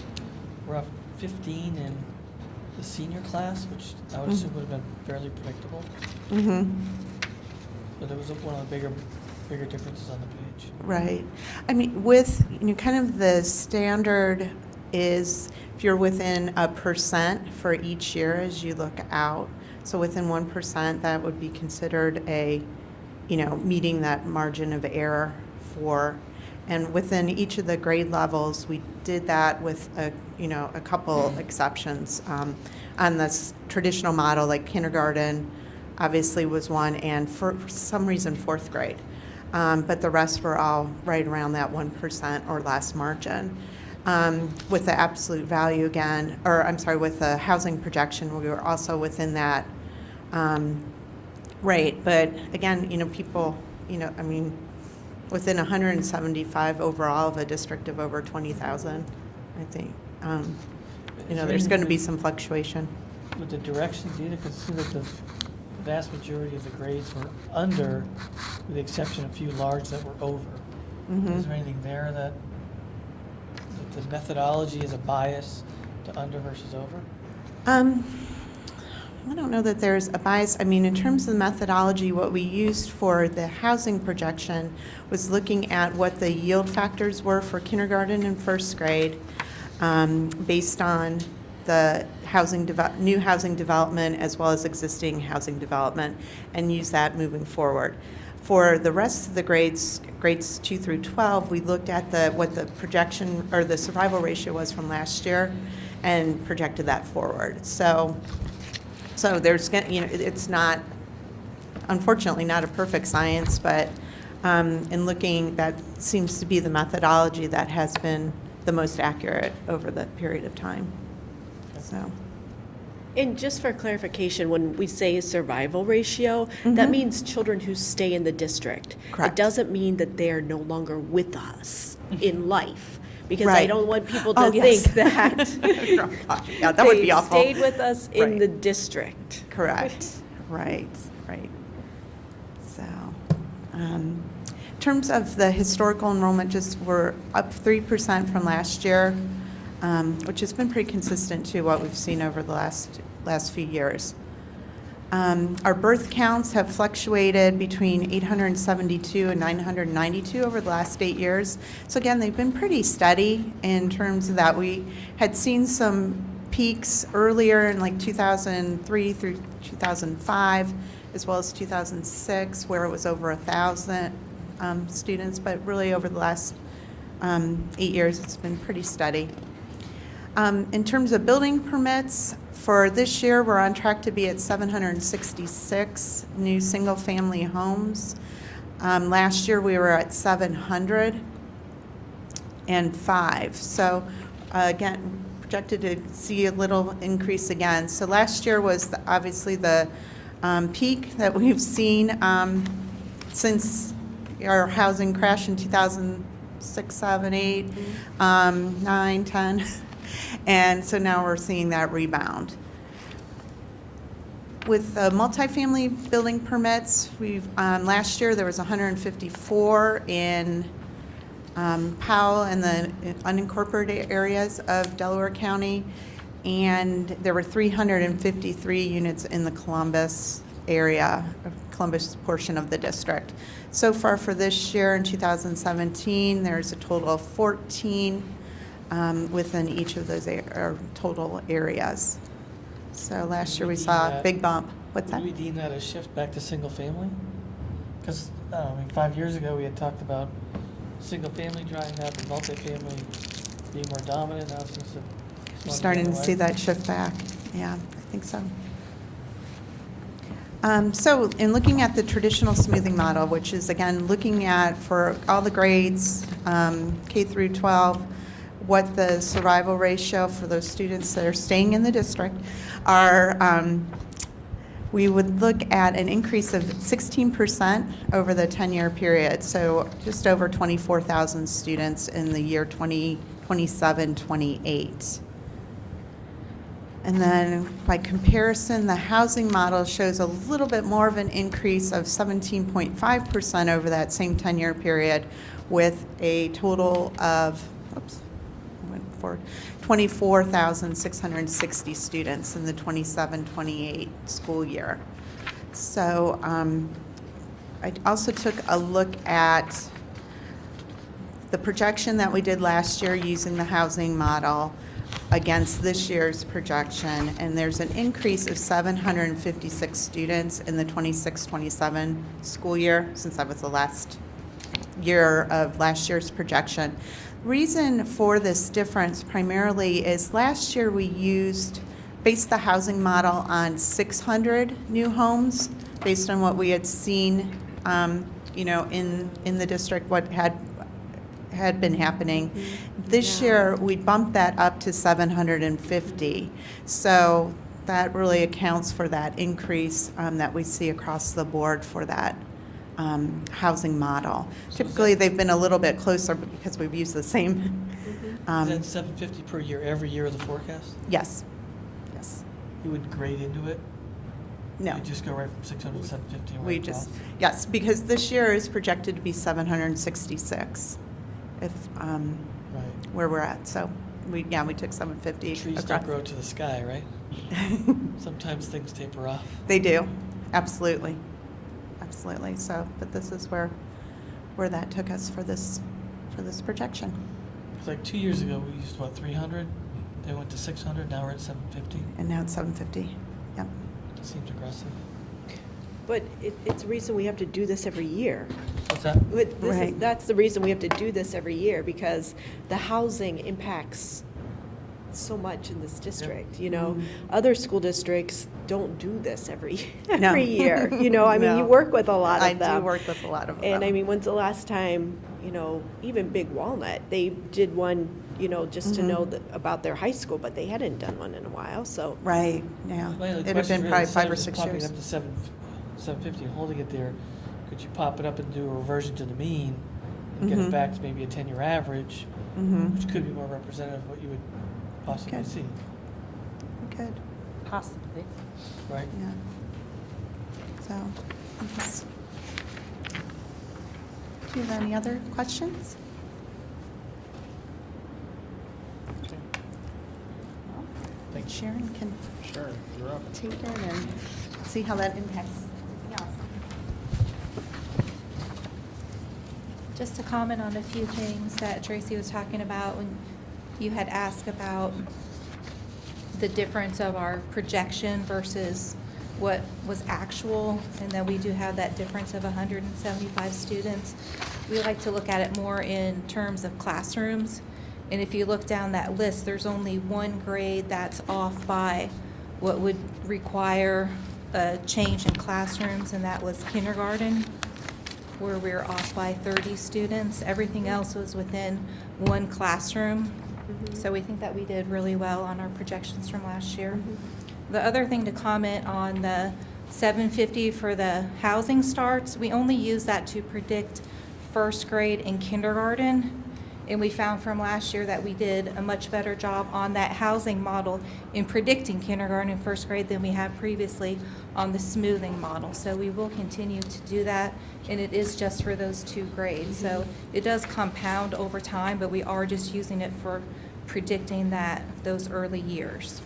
we're off 15 in the senior class, which I would assume would have been fairly predictable. mm-hmm. But it was one of the bigger differences on the page. change. Right. I mean, with, kind of the standard is if you're within 1% for each year as you look out. So within 1%, that would be considered meeting that margin of error for. And within each of the grade levels, we did that with a couple exceptions. On this traditional model, like kindergarten obviously was one, and for some reason, 4th grade. But the rest were all right around that 1% or less margin. With the absolute value again, with the housing projection, we were also within that rate. But again, people, within 175 overall of a district of over 20,000, I think, there's going to be some fluctuation. With the directions either, because it seems like the vast majority of the grades were under, with the exception of a few large that were over. Mm-hmm. Is there anything there that the methodology is a bias to under versus over? I don't know that there's a bias. I mean, in terms of the methodology, what we used for the housing projection was looking at what the yield factors were for kindergarten and 1st grade based on the new housing development as well as existing housing development, and use that moving forward. For the rest of the grades 2 through 12, we looked at what the projection or the survival ratio was from last year and projected that forward. So there's, it's not, unfortunately, not a perfect science, but in looking, that seems to be the methodology that has been the most accurate over the period of time. So. And just for clarification, when we say survival ratio, that means children who stay in the district. Correct. It doesn't mean that they're no longer with us in life. Because Right. I don't want people to Oh, yes. think that Yeah, that would be awful. They stayed with us in Right. the district. Correct. Right. So, in terms of the historical enrollment, we're up 3% from last year, which has been pretty consistent to what we've seen over the last few years. Our birth counts have fluctuated between 872 and 992 over the last 8 years. So again, they've been pretty steady in terms of that. We had seen some peaks earlier in like 2003 through 2005, as well as 2006, where it was over 1,000 students, but really over the last 8 years, it's been pretty steady. In terms of building permits, for this year, we're on track to be at 766 new single-family homes. Last year, we were at 705. So again, projected to see a little increase again. So last year was obviously the peak that we've seen since our housing crash in 2006, 7, 8, 9, 10. And so now we're seeing that rebound. With multifamily building permits, last year there was 154 in Powell and the unincorporated areas of Delaware County, and there were 353 units in the Columbus area, Columbus portion of the district. So far for this year in 2017, there's a total of 14 within each of those total areas. So last year we saw a big bump. What's that? Would we deem that a shift back to single family? Because 5 years ago we had talked about single family drying up and multifamily being more dominant. Now it seems to We're starting to see that shift back. Yeah, I think so. So in looking at the traditional smoothing model, which is again looking at for all the grades, K through 12, what the survival ratio for those students that are staying in the district are, we would look at an increase of 16% over the 10-year period, so just over 24,000 students in the year 2027-28. And then by comparison, the housing model shows a little bit more of an increase of 17.5% over that same 10-year period, with a total of, 24,660 students in the 27-28 school year. So I also took a look at the projection that we did last year using the housing model against this year's projection, and there's an increase of 756 students in the 26-27 school year, since that was the last year of last year's projection. Reason for this difference primarily is last year we based the housing model on 600 new homes, based on what we had seen, in the district, what had been happening. This year, we bumped that up to 750. So that really accounts for that increase that we see across the board for that housing model. Typically, they've been a little bit closer because we've used the same. Is that 750 per year, every year of the forecast? Yes. Yes. You would grade into it? No. You just go right from 600 to 750 and We right just, across? yes, because this year is projected to be 766 if, Right. where we're at. So we took 750 Trees don't across. grow to the sky, right? Sometimes things taper off. They do, absolutely, absolutely. So, but this is where that took us for this projection. It's like 2 years ago, we used, 300? They went to 600, now we're at 750. And now it's 750, yep. Seems aggressive. But it's the reason we have to do this every year. What's that? But Right. that's the reason we have to do this every year, because the housing impacts so much in this district, Other school districts don't do this every No. year, I mean, you No. work with a lot I of them. do work with a lot of them. And I mean, when's the last time, even Big Walnut, they did one, just to know about their high school, but they hadn't done one in a while, so. Right, yeah. My only It had question been really, probably 5 or instead of 6 just years. popping up to 750 and holding it there, could you pop it up and do a reversion to the mean and get it back to maybe a 10-year average, which could be more representative of what you would possibly Okay. see, Good, Possibly. right? yeah. So, yes. Do you have any other questions? Well, Thank you. Sharon can Sure, you're up. take it and see how that impacts everything else. Just to comment on a few things that Tracy was talking about when you had asked about the difference of our projection versus what was actual, and then we do have that difference of 175 students. We like to look at it more in terms of classrooms. And if you look down that list, there's only one grade that's off by what would require a change in classrooms, and that was kindergarten, where we were off by 30 students. Everything else was within one classroom. So we think that we did really well on our projections from last year. The other thing to comment on the 750 for the housing starts, we only use that to predict first grade and kindergarten. And we found from last year that we did a much better job on that housing model in predicting kindergarten and first grade than we had previously on the smoothing model. So we will continue to do that, and it is just for those two grades. So it does compound over time, but we are just using it for predicting those early years.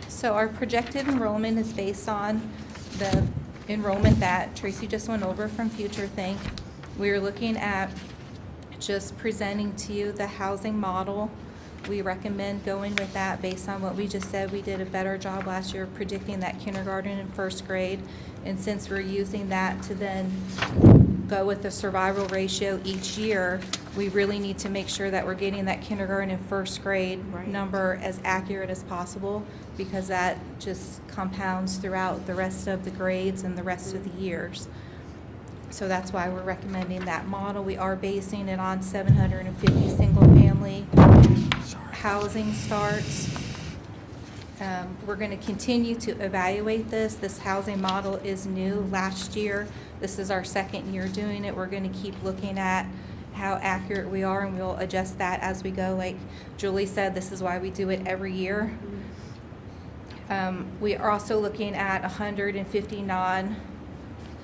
So our projected enrollment is based on the enrollment that Tracy just went over from Future Think. We're looking at just presenting to you the housing model. We recommend going with that based on what we just said. We did a better job last year of predicting that kindergarten and first grade. And since we're using that to then go with the survival ratio each year, we really need to make sure that we're getting that kindergarten and first grade number as accurate as possible, because that just compounds throughout the rest of the grades and the rest of the years. So that's why we're recommending that model. We are basing it on 750 single-family housing starts. We're going to continue to evaluate this. This housing model is new last year. This is our second year doing it. We're going to keep looking at how accurate we are, and we'll adjust that as we go. Like Julie said, this is why we do it every year. We are also looking at 150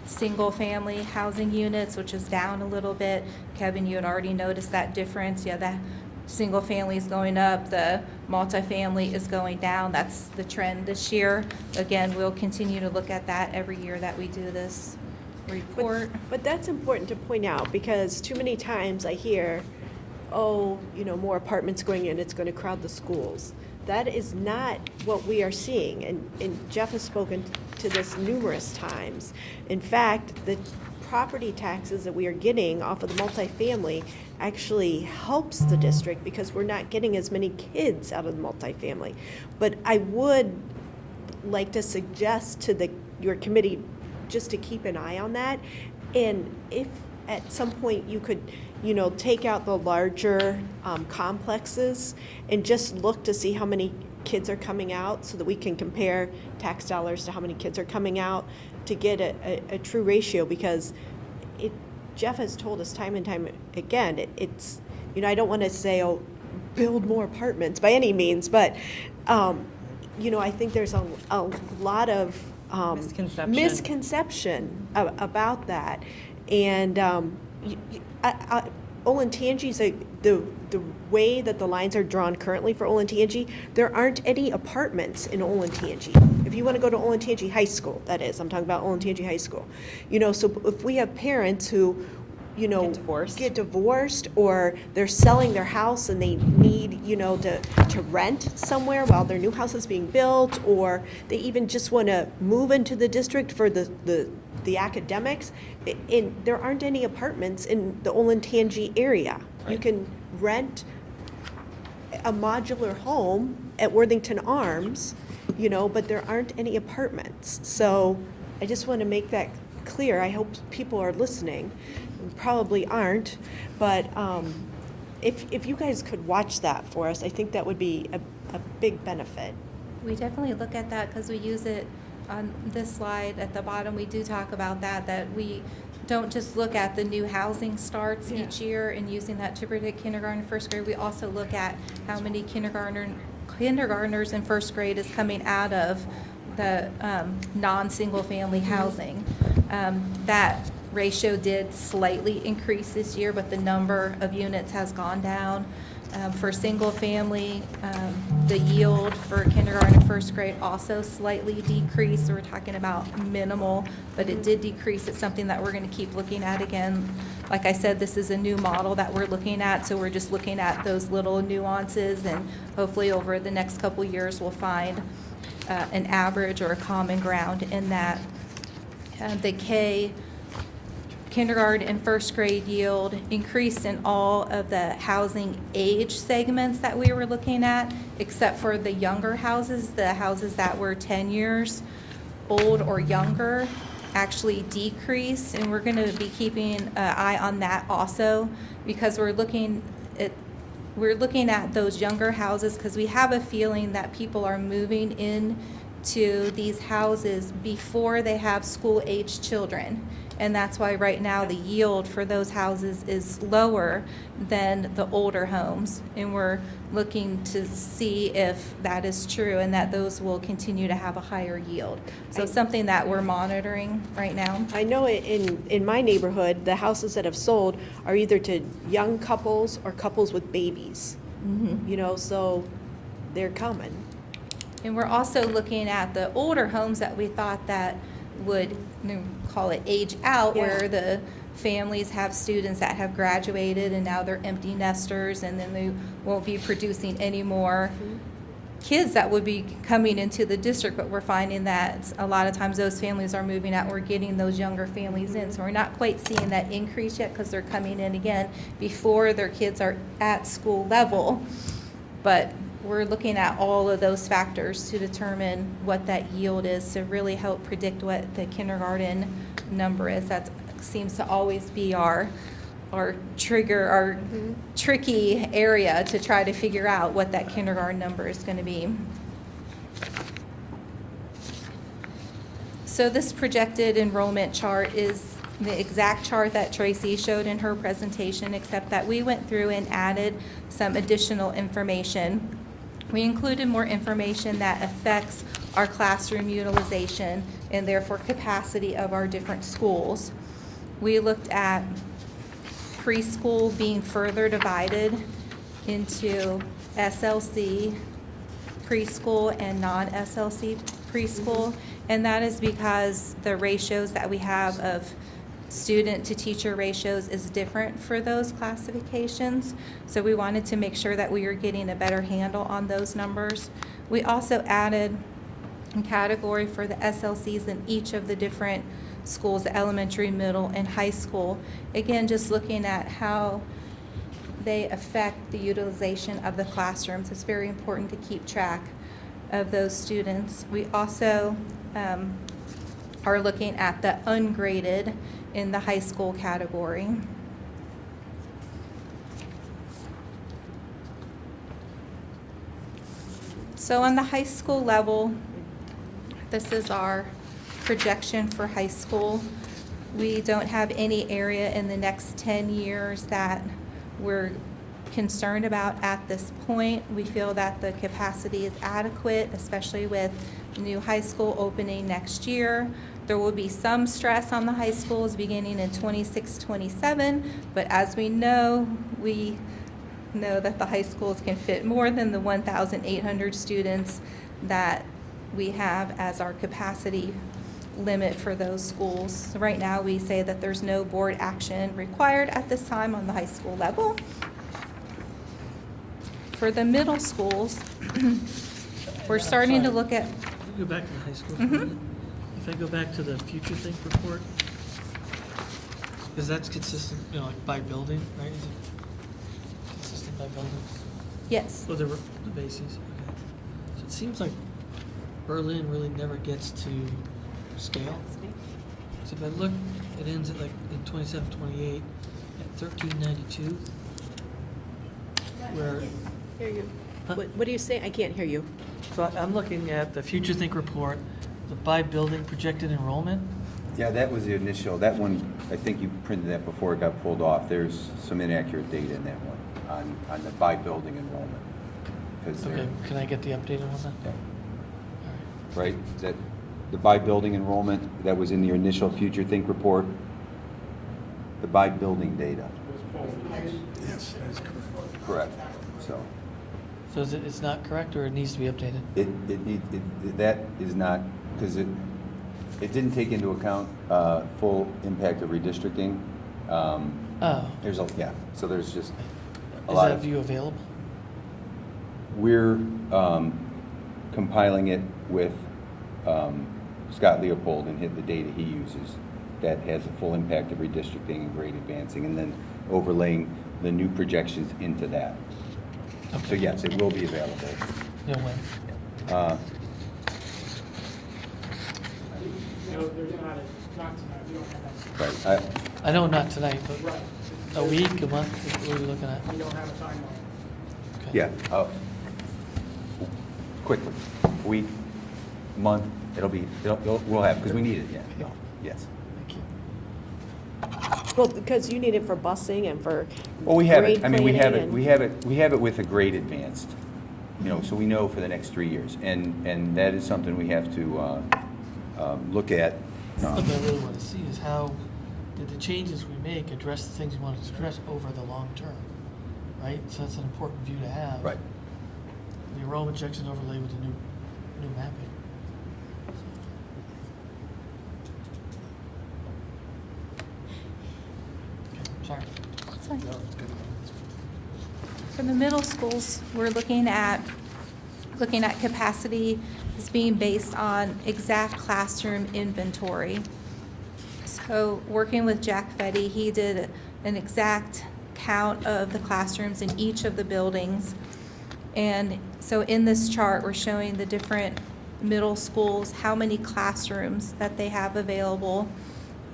single-family housing units, which is down a little bit. Kevin, you had already noticed that difference. Yeah, that single family is going up, the multifamily is going down. That's the trend this year. Again, we'll continue to look at that every year that we do this report. But that's important to point out, because too many times I hear, oh, more apartments going in, it's going to crowd the schools. That is not what we are seeing, and Jeff has spoken to this numerous times. In fact, the property taxes that we are getting off of the multifamily actually helps the district because we're not getting as many kids out of the multifamily. But I would like to suggest to your committee just to keep an eye on that. And if at some point you could, take out the larger complexes and just look to see how many kids are coming out so that we can compare tax dollars to how many kids are coming out to get a true ratio, because Jeff has told us time and time again, it's, I don't want to say, oh, build more apartments by any means, but, I think there's a lot of misconception about that. And Olentangy's, the way that the lines are drawn currently for Olentangy, there aren't any apartments in Olentangy. If you want to go to Olentangy High School, that is, I'm talking about Olentangy High School. So if we have parents who, get divorced, or they're selling their house and they need, to rent somewhere while their new house is being built, or they even just want to move into the district for the academics, and there aren't any apartments in the Olentangy area. Right. You can rent a modular home at Worthington Arms, but there aren't any apartments. So I just want to make that clear. I hope people are listening. Probably aren't, but if you guys could watch that for us, I think that would be a big benefit. We definitely look at that because we use it on this slide at the bottom. We do talk about that we don't just look at the new housing starts each year and using that to predict kindergarten and first grade. We also look at how many kindergartners in first grade is coming out of the non-single family housing. That ratio did slightly increase this year, but the number of units has gone down. For single family, the yield for kindergarten and first grade also slightly decreased. So we're talking about minimal, but it did decrease. It's something that we're going to keep looking at again. Like I said, this is a new model that we're looking at, so we're just looking at those little nuances, and hopefully over the next couple years we'll find an average or a common ground in that. The kindergarten and first grade yield increased in all of the housing age segments that we were looking at, except for the younger houses. The houses that were 10 years old or younger actually decreased, and we're going to be keeping an eye on that also, because we're looking at those younger houses because we have a feeling that people are moving in to these houses before they have school-age children. And that's why right now the yield for those houses is lower than the older homes. And we're looking to see if that is true and that those will continue to have a higher yield. So something that we're monitoring right now. I know in my neighborhood, the houses that have sold are either to young couples or couples with babies. Mm-hmm. So they're coming. And we're also looking at the older homes that we thought that would, call it age out, where the families have students that have graduated and now they're empty nesters, and then they won't be producing any more kids that would be coming into the district. But we're finding that a lot of times those families are moving out. We're getting those younger families in. So we're not quite seeing that increase yet because they're coming in again before their kids are at school level. But we're looking at all of those factors to determine what that yield is to really help predict what the kindergarten number is. That seems to always be our trigger, our tricky area to try to figure out what that kindergarten number is going to be. So this projected enrollment chart is the exact chart that Tracy showed in her presentation, except that we went through and added some additional information. We included more information that affects our classroom utilization and therefore capacity of our different schools. We looked at preschool being further divided into SLC preschool and non-SLC preschool. And that is because the ratios that we have of student to teacher ratios is different for those classifications. So we wanted to make sure that we were getting a better handle on those numbers. We also added a category for the SLCs in each of the different schools, the elementary, middle, and high school. Again, just looking at how they affect the utilization of the classrooms. It's very important to keep track of those students. We also are looking at the ungraded in the high school category. So on the high school level, this is our projection for high school. We don't have any area in the next 10 years that we're concerned about at this point. We feel that the capacity is adequate, especially with the new high school opening next year. There will be some stress on the high schools beginning in 26-27, but as we know that the high schools can fit more than the 1,800 students that we have as our capacity limit for those schools. So right now, we say that there's no board action required at this time on the high school level. For the middle schools, we're starting to look at. Go back to the high school for a minute. If I go back to the Future Think report, because that's consistent, like by building, right? Is it consistent by building? Yes. Oh, the bases, okay. So it seems like Berlin really never gets to scale. So if I look, it ends at like in 27, 28 at 1392. Where? Hear you. Huh? What do you say? I can't hear you. So I'm looking at the Future Think report, the by building projected enrollment. Yeah, that was the initial, that one, I think you printed that before it got pulled off. There's some inaccurate data in that one on the by building enrollment. 'Cause Okay, can I get the updated one then? Yeah. All right. Right? Is that the by building enrollment that was in your initial Future Think report? The by building data. Yes, that is correct. Correct. So So it's not correct, or it needs to be updated? that is not, because it didn't take into account full impact of redistricting. Oh. So there's just a Is lot that of. view available? We're compiling it with Scott Leopold and hit the data he uses that has a full impact of redistricting and grade advancing, and then overlaying the new projections into that. Okay. So yes, it will be available. Yeah, when? No, there's not tonight, we don't have that. Right. I know not tonight, but Right. a week, a month, what are we looking at? We don't have a timeline. Okay. Yeah. Quickly, week, month, we'll have, because we need it, yeah. Yes. Thank you. Well, because you need it for busing and for Well, we have grade it. I mean, we have planning it. We have it with a grade advanced, so we know for the next 3 years. And that is something we have to look at. What I really want to see is how did the changes we make address the things we wanted to address over the long term, right? So that's an important view to have. Right. The enrollment section overlay with the new mapping. Okay, sorry. Sorry. For the middle schools, we're looking at capacity as being based on exact classroom inventory. So working with Jack Fetty, he did an exact count of the classrooms in each of the buildings. And so in this chart, we're showing the different middle schools, how many classrooms that they have available.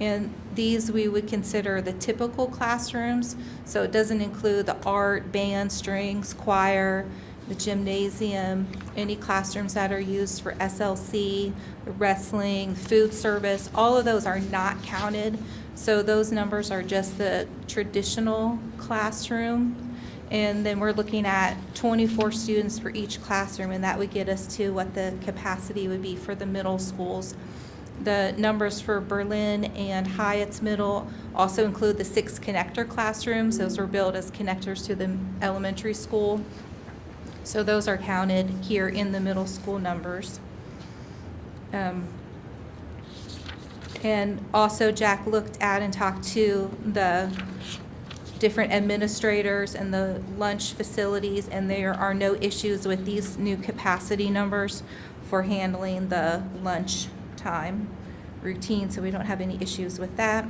And these we would consider the typical classrooms. So it doesn't include the art, band, strings, choir, the gymnasium, any classrooms that are used for SLC, the wrestling, food service, all of those are not counted. So those numbers are just the traditional classroom. And then we're looking at 24 students for each classroom, and that would get us to what the capacity would be for the middle schools. The numbers for Berlin and Hyatt's Middle also include the 6 connector classrooms. Those were built as connectors to the elementary school. So those are counted here in the middle school numbers. And also Jack looked at and talked to the different administrators and the lunch facilities, and there are no issues with these new capacity numbers for handling the lunch time routine, so we don't have any issues with that.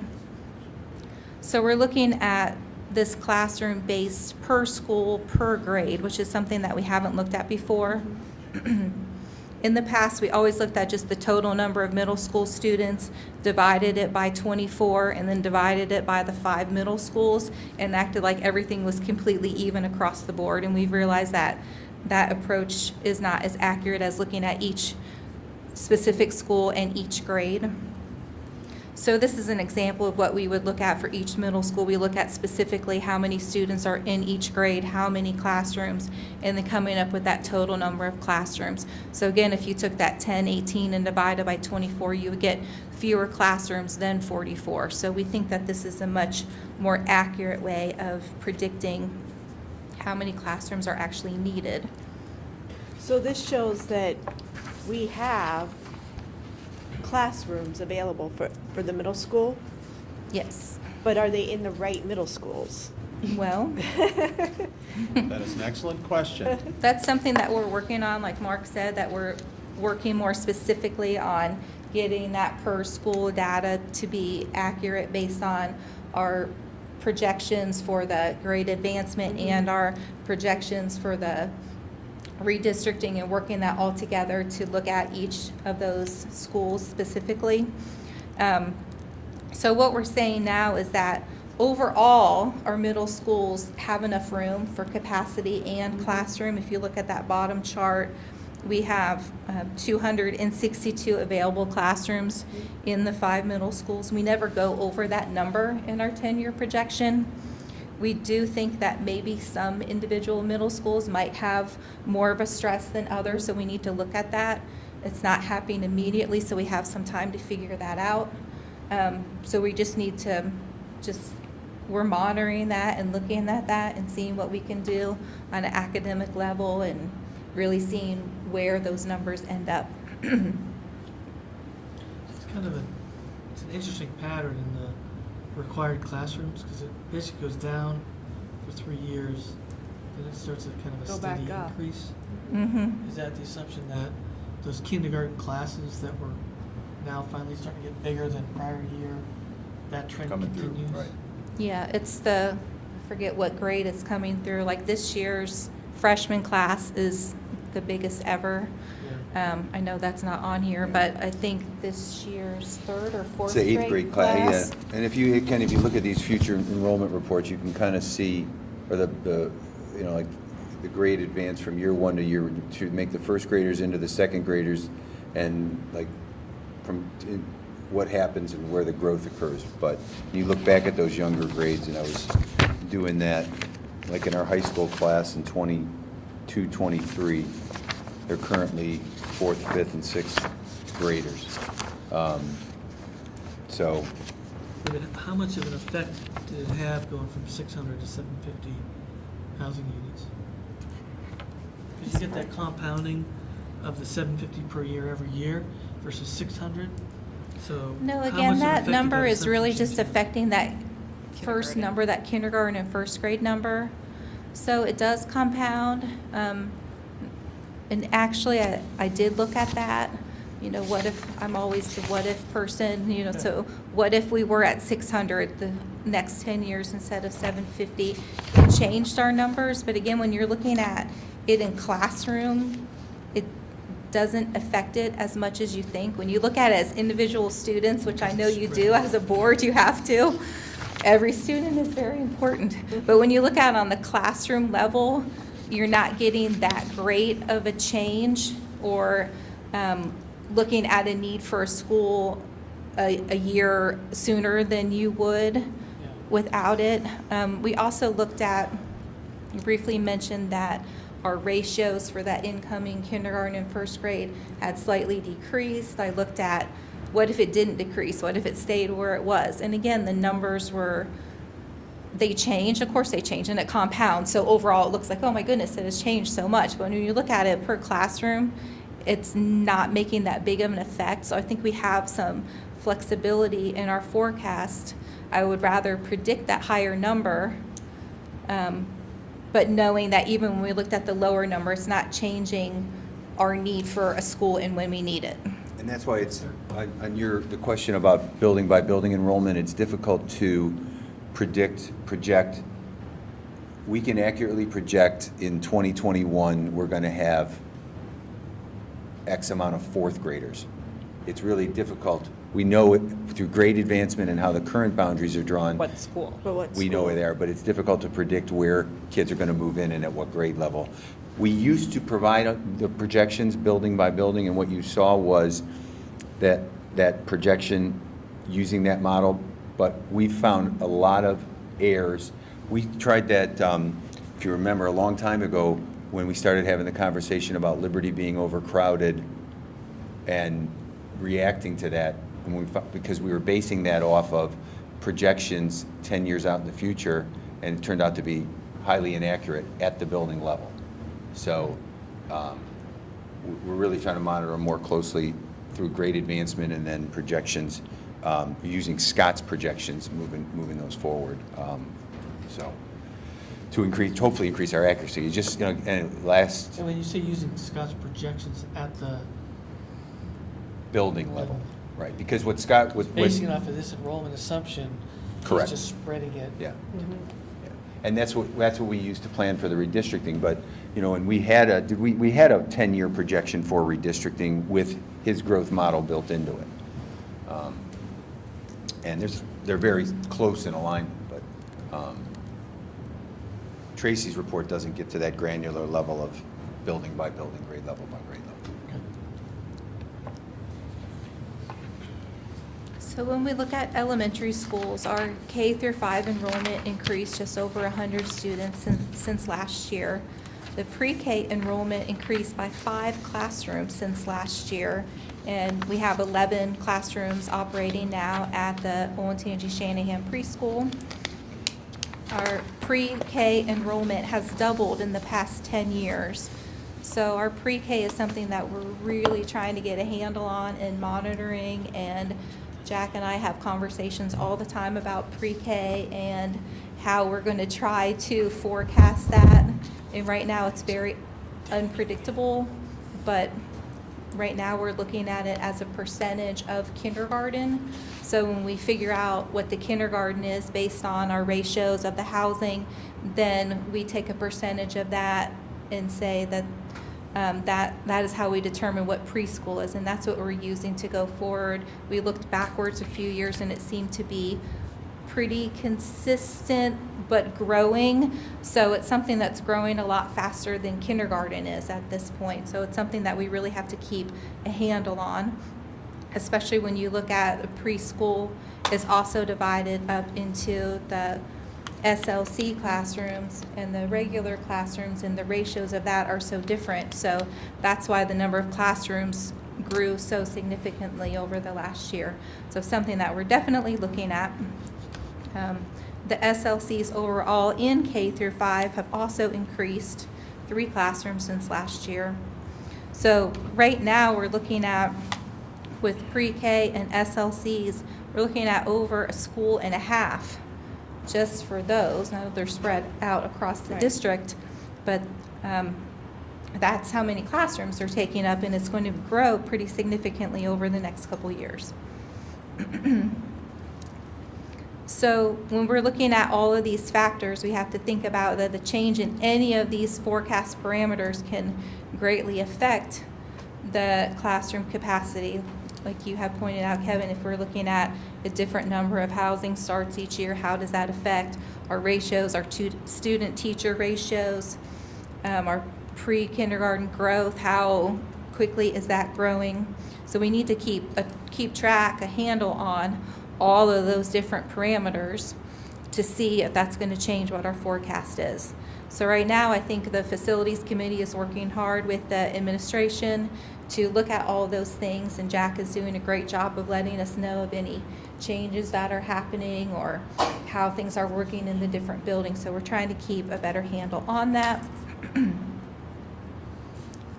So we're looking at this classroom based per school, per grade, which is something that we haven't looked at before. In the past, we always looked at just the total number of middle school students, divided it by 24, and then divided it by the 5 middle schools, and acted like everything was completely even across the board. And we've realized that that approach is not as accurate as looking at each specific school and each grade. So this is an example of what we would look at for each middle school. We look at specifically how many students are in each grade, how many classrooms, and then coming up with that total number of classrooms. So again, if you took that 10, 18 and divided by 24, you would get fewer classrooms than 44. So we think that this is a much more accurate way of predicting how many classrooms are actually needed. So this shows that we have classrooms available for the middle school, Yes. but are they in the right middle schools? Well, That is an excellent question. that's something that we're working on, like Mark said, that we're working more specifically on getting that per school data to be accurate based on our projections for the grade advancement and our projections for the redistricting, and working that all together to look at each of those schools specifically. So what we're saying now is that overall, our middle schools have enough room for capacity and classroom. If you look at that bottom chart, we have 262 available classrooms in the 5 middle schools. We never go over that number in our 10-year projection. We do think that maybe some individual middle schools might have more of a stress than others, so we need to look at that. It's not happening immediately, so we have some time to figure that out. So we just need to we're monitoring that and looking at that and seeing what we can do on an academic level and really seeing where those numbers end up. It's kind of it's an interesting pattern in the required classrooms, because it basically goes down for 3 years, then it starts at kind of a Go back steady up. increase. Mm-hmm. Is that the assumption that those kindergarten classes that were now finally starting to get bigger than prior year, that trend Coming through, continues? right. Yeah, it's I forget what grade it's coming through. Like this year's freshman class is the biggest ever. Yeah. I know that's not on here, but I think this year's 3rd or 4th It's the 8th grade class, class. yeah. And if you look at these future enrollment reports, you can kind of see, or like the grade advance from year 1 to year to make the first graders into the second graders, and like what happens and where the growth occurs. But you look back at those younger grades, and I was doing that, like in our high school class in 22, 23, they're currently 4th, 5th, and 6th graders. So, But how much of an effect did it have going from 600 to 750 housing units? Because you get that compounding of the 750 per year every year versus 600. So No, how much again, of an that effect did number is really assumption just change? affecting that first number, that kindergarten and first grade number. So it does compound. And actually, I did look at that. You know, what if, I'm always the what if person, you know, so what if we were at 600 the next 10 years instead of 750? It changed our numbers, but again, when you're looking at it in classroom, it doesn't affect it as much as you think. When you look at it as individual students, which I know you do as a board, you have to. Every student is very important. But when you look at it on the classroom level, you're not getting that great of a change, or looking at a need for a school a year sooner than you would without it. We also looked at, you briefly mentioned that our ratios for that incoming kindergarten and first grade had slightly decreased. I looked at what if it didn't decrease? What if it stayed where it was? And again, the numbers they change. Of course they change, and it compounds. So overall, it looks like, oh my goodness, it has changed so much. But when you look at it per classroom, it's not making that big of an effect. So I think we have some flexibility in our forecast. I would rather predict that higher number, but knowing that even when we looked at the lower number, it's not changing our need for a school and when we need it. And that's why it's, on the question about building by building enrollment, it's difficult to project. We can accurately project in 2021, we're going to have X amount of fourth graders. It's really difficult. We know it through grade advancement and how the current boundaries are drawn. What school? We know where they are, but it's difficult to predict where kids are going to move in and at what grade level. We used to provide the projections building by building, and what you saw was that projection using that model, but we found a lot of errors. We tried that, if you remember, a long time ago when we started having the conversation about Liberty being overcrowded and reacting to that, and because we were basing that off of projections 10 years out in the future, and it turned out to be highly inaccurate at the building level. So we're really trying to monitor more closely through grade advancement and then projections, using Scott's projections, moving those forward. So to hopefully increase our accuracy. It's just, and last. And when you say using Scott's projections at the building level, right? Because what Scott was basing it off of this enrollment assumption, correct, he's just spreading it. Yeah. Mm-hmm. Yeah. And that's what we used to plan for the redistricting. But and we had a 10-year projection for redistricting with his growth model built into it. And they're very close in alignment, but Tracy's report doesn't get to that granular level of building by building, grade level by grade level. So when we look at elementary schools, our K through 5 enrollment increased just over 100 students since last year. The pre-K enrollment increased by 5 classrooms since last year, and we have 11 classrooms operating now at the Olentangy Shanahan Preschool. Our pre-K enrollment has doubled in the past 10 years. So our pre-K is something that we're really trying to get a handle on and monitoring, and Jack and I have conversations all the time about pre-K and how we're going to try to forecast that. And right now it's very unpredictable, but right now we're looking at it as a percentage of kindergarten. So when we figure out what the kindergarten is based on our ratios of the housing, then we take a percentage of that and say that that is how we determine what preschool is, and that's what we're using to go forward. We looked backwards a few years and it seemed to be pretty consistent but growing. So it's something that's growing a lot faster than kindergarten is at this point. So it's something that we really have to keep a handle on, especially when you look at a preschool is also divided up into the SLC classrooms and the regular classrooms, and the ratios of that are so different. So that's why the number of classrooms grew so significantly over the last year. So something that we're definitely looking at. The SLCs overall in K through 5 have also increased 3 classrooms since last year. So right now we're looking at, with pre-K and SLCs, we're looking at over a school and a half just for those. Now they're spread out across the district, but that's how many classrooms they're taking up, and it's going to grow pretty significantly over the next couple years. So when we're looking at all of these factors, we have to think about that the change in any of these forecast parameters can greatly affect the classroom capacity. Like you have pointed out, Kevin, if we're looking at a different number of housing starts each year, how does that affect our ratios, our student-teacher ratios, our pre-kindergarten growth, how quickly is that growing? So we need to keep track, a handle on all of those different parameters. to see if that's going to change what our forecast is. So right now, I think the facilities committee is working hard with the administration to look at all those things, and Jack is doing a great job of letting us know of any changes that are happening or how things are working in the different buildings. So we're trying to keep a better handle on that.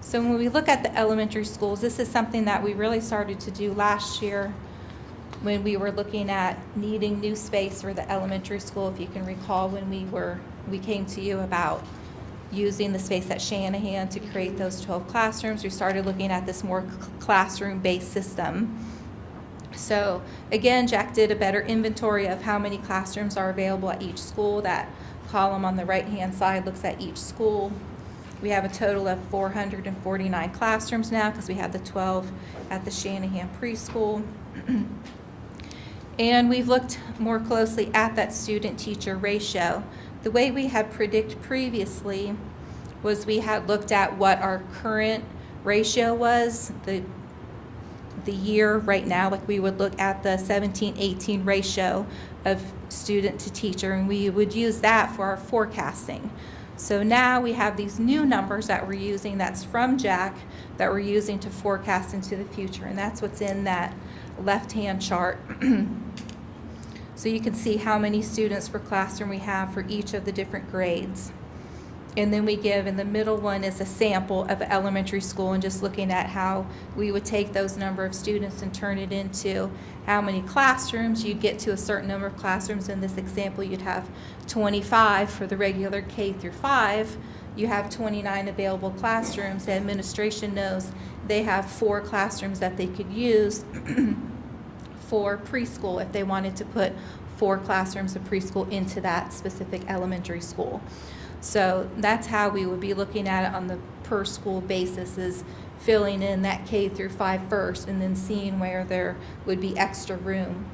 So when we look at the elementary schools, this is something that we really started to do last year when we were looking at needing new space for the elementary school. If you can recall, when we came to you about using the space at Shanahan to create those 12 classrooms, we started looking at this more classroom-based system. So again, Jack did a better inventory of how many classrooms are available at each school. That column on the right-hand side looks at each school. We have a total of 449 classrooms now because we have the 12 at the Shanahan preschool. And we've looked more closely at that student-teacher ratio. The way we had predicted previously was we had looked at what our current ratio was, the year right now, like we would look at the 17-18 ratio of student to teacher, and we would use that for our forecasting. So now we have these new numbers that we're using, that's from Jack, that we're using to forecast into the future, and that's what's in that left-hand chart. So you can see how many students per classroom we have for each of the different grades. And then we give, in the middle one is a sample of elementary school, and just looking at how we would take those number of students and turn it into how many classrooms. You'd get to a certain number of classrooms. In this example, you'd have 25 for the regular K through 5. You have 29 available classrooms. The administration knows they have 4 classrooms that they could use for preschool if they wanted to put 4 classrooms of preschool into that specific elementary school. So that's how we would be looking at it on the per school basis, is filling in that K through 5 first and then seeing where there would be extra room.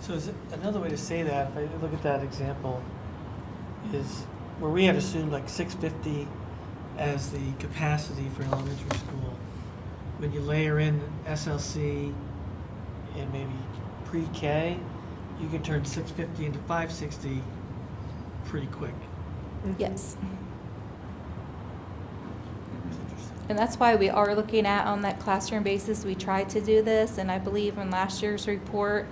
So is it, another way to say that, if I look at that example, is where we had assumed like 650 as the capacity for elementary school. When you layer in SLC and maybe pre-K, you can turn 650 into 560 pretty quick. Yes. And that's why we are looking at on that classroom basis. We tried to do this, and I believe in last year's report,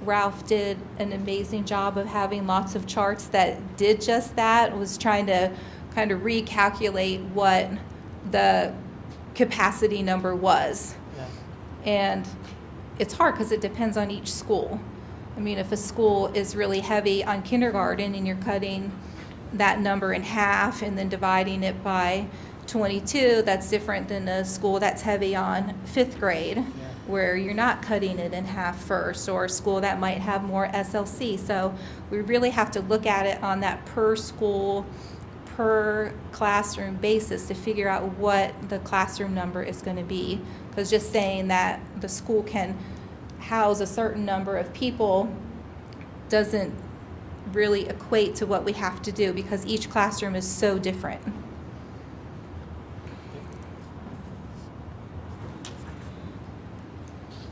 Ralph did an amazing job of having lots of charts that did just that, was trying to kind of recalculate what the capacity number was. Yeah. And it's hard because it depends on each school. I mean, if a school is really heavy on kindergarten and you're cutting that number in half and then dividing it by 22, that's different than a school that's heavy on 5th grade, where you're not cutting it in half first, or a school that might have more SLC. So we really have to look at it on that per school, per classroom basis to figure out what the classroom number is going to be. Because just saying that the school can house a certain number of people doesn't really equate to what we have to do, because each classroom is so different.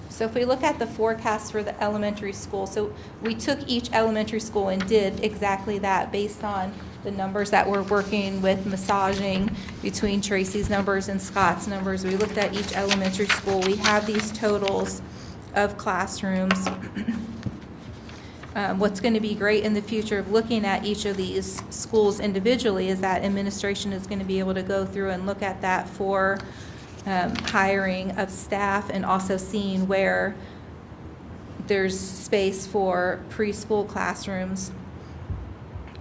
So if we look at the forecast for the elementary school, so we took each elementary school and did exactly that based on the numbers that we're working with, massaging between Tracy's numbers and Scott's numbers. We looked at each elementary school. We have these totals of classrooms. What's going to be great in the future of looking at each of these schools individually is that administration is going to be able to go through and look at that for hiring of staff, and also seeing where there's space for preschool classrooms.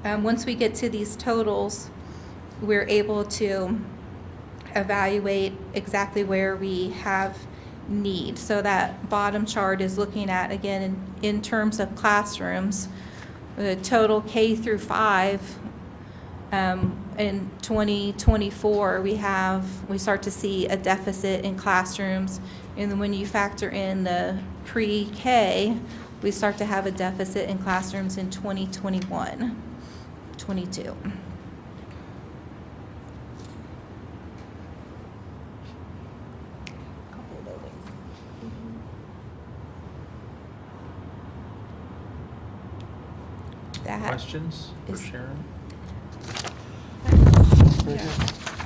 Once we get to these totals, we're able to evaluate exactly where we have need. So that bottom chart is looking at, again, in terms of classrooms, the total K through 5. In 2024, we start to see a deficit in classrooms, and then when you factor in the pre-K, we start to have a deficit in classrooms in 2021, 22. that Questions for is- Sharon?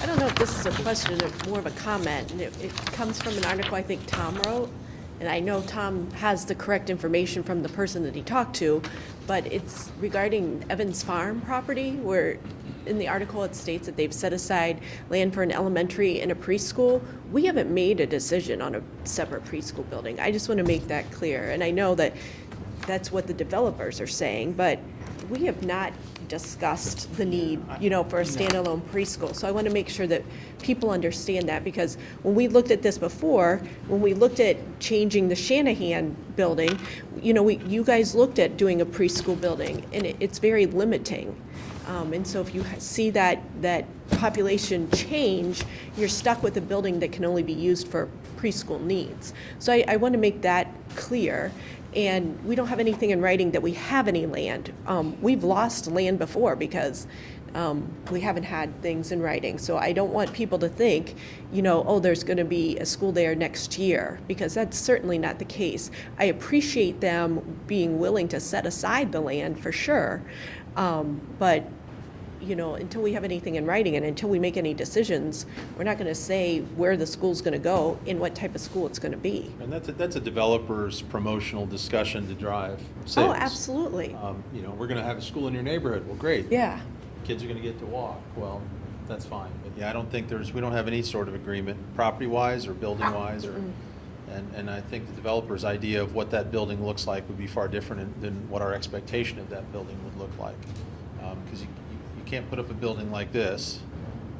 I don't know if this is a question or more of a comment, and it comes from an article I think Tom wrote, and I know Tom has the correct information from the person that he talked to, but it's regarding Evans Farm property, where in the article it states that they've set aside land for an elementary and a preschool. We haven't made a decision on a separate preschool building. I just want to make that clear, and I know that that's what the developers are saying, but we have not discussed the need, for a standalone preschool. So I want to make sure that people understand that, because when we looked at this before, when we looked at changing the Shanahan building, you guys looked at doing a preschool building, and it's very limiting. And so if you see that population change, you're stuck with a building that can only be used for preschool needs. So I want to make that clear. And we don't have anything in writing that we have any land. We've lost land before because we haven't had things in writing. So I don't want people to think, there's going to be a school there next year, because that's certainly not the case. I appreciate them being willing to set aside the land for sure. But until we have anything in writing and until we make any decisions, we're not going to say where the school's going to go and what type of school it's going to be. And that's a developer's promotional discussion to drive sales. Oh, absolutely. We're going to have a school in your neighborhood. Well, great. Yeah. Kids are going to get to walk. Well, that's fine. But yeah, I don't think we don't have any sort of agreement, property-wise or building-wise, and I think the developer's idea of what that building looks like would be far different than what our expectation of that building would look like. Because you can't put up a building like this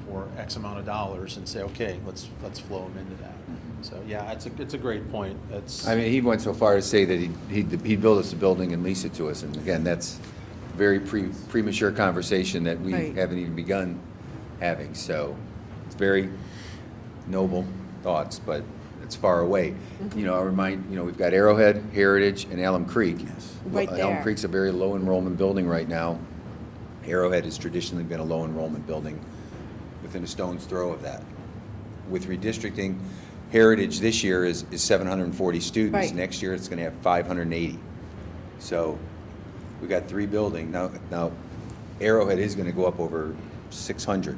for X amount of dollars and say, okay, let's flow them into that. So yeah, it's a great point. He went so far as to say that he'd build us a building and lease it to us, and again, that's very premature conversation that we haven't even begun having. So it's very noble thoughts, but it's far away. I remind, we've got Arrowhead, Heritage, and Elm Creek. Right there. Elm Creek's a very low enrollment building right now. Arrowhead has traditionally been a low enrollment building, within a stone's throw of that. With redistricting, Heritage this year is 740 students. Right. Next year it's going to have 580. So we got 3 buildings. Now Arrowhead is going to go up over 600.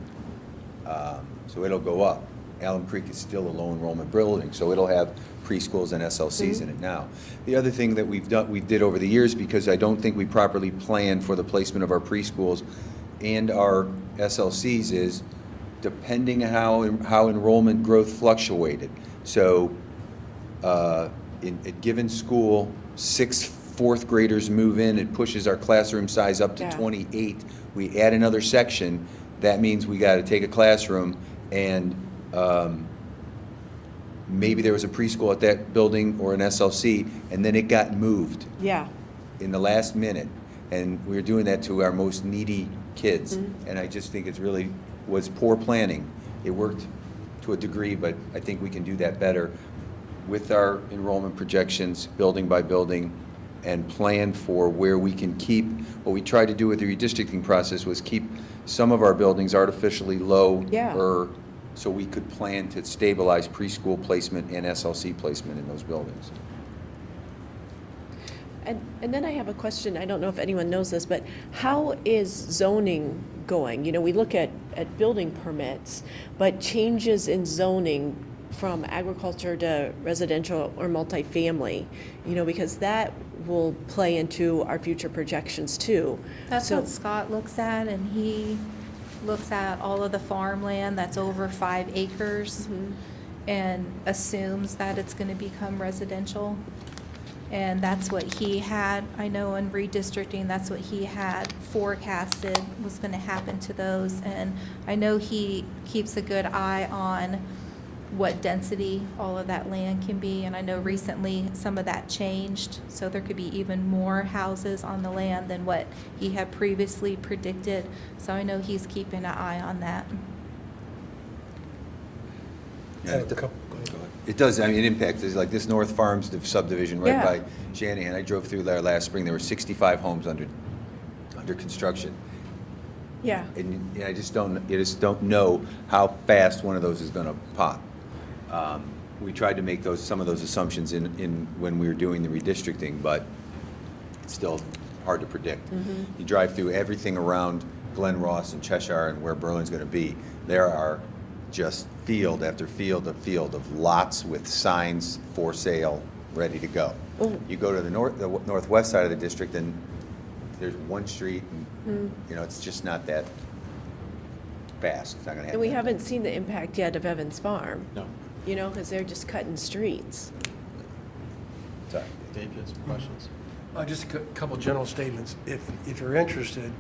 So it'll go up. Elm Creek is still a low enrollment building, so it'll have preschools and SLCs in it now. The other thing that we did over the years, because I don't think we properly planned for the placement of our preschools and our SLCs, is depending on how enrollment growth fluctuated. So at given school, 6 fourth graders move in, it pushes our classroom size up to 28. We add another section, that means we got to take a classroom and maybe there was a preschool at that building or an SLC, and then it got moved in the last minute. And we were doing that to our most needy kids. And I just think it really was poor planning. It worked to a degree, but I think we can do that better with our enrollment projections, building by building, and plan for where we can keep. What we tried to do with the redistricting process was keep some of our buildings artificially low, so we could plan to stabilize preschool placement and SLC placement in those buildings. And then I have a question, I don't know if anyone knows this, but how is zoning going? We look at building permits, but changes in zoning from agriculture to residential or multifamily, because that will play into our future projections too. That's what Scott looks at, and he looks at all of the farmland that's over 5 acres and assumes that it's going to become residential. And that's what he had, I know in redistricting, that's what he had forecasted was going to happen to those. And I know he keeps a good eye on what density all of that land can be. And I know recently some of that changed, so there could be even more houses on the land than what he had previously predicted. So I know he's keeping an eye on that. It does, it impacts, it's like this North Farms subdivision right by Shanahan. I drove through there last spring, there were 65 homes under construction. Yeah. And you just don't know how fast one of those is gonna pop. We tried to make some of those assumptions in when we were doing the redistricting, but it's still hard to predict. You drive through everything around Glen Ross and Cheshire and where Berlin's going to be. There are just field after field of lots with signs for sale, ready to go. You go to the northwest side of the district, and there's one street, and it's just not that fast. It's not going to happen. And we haven't seen the impact yet of Evans Farm. No. Because they're just cutting streets. Sorry. Dave, you had some questions? Just a couple general statements. If you're interested,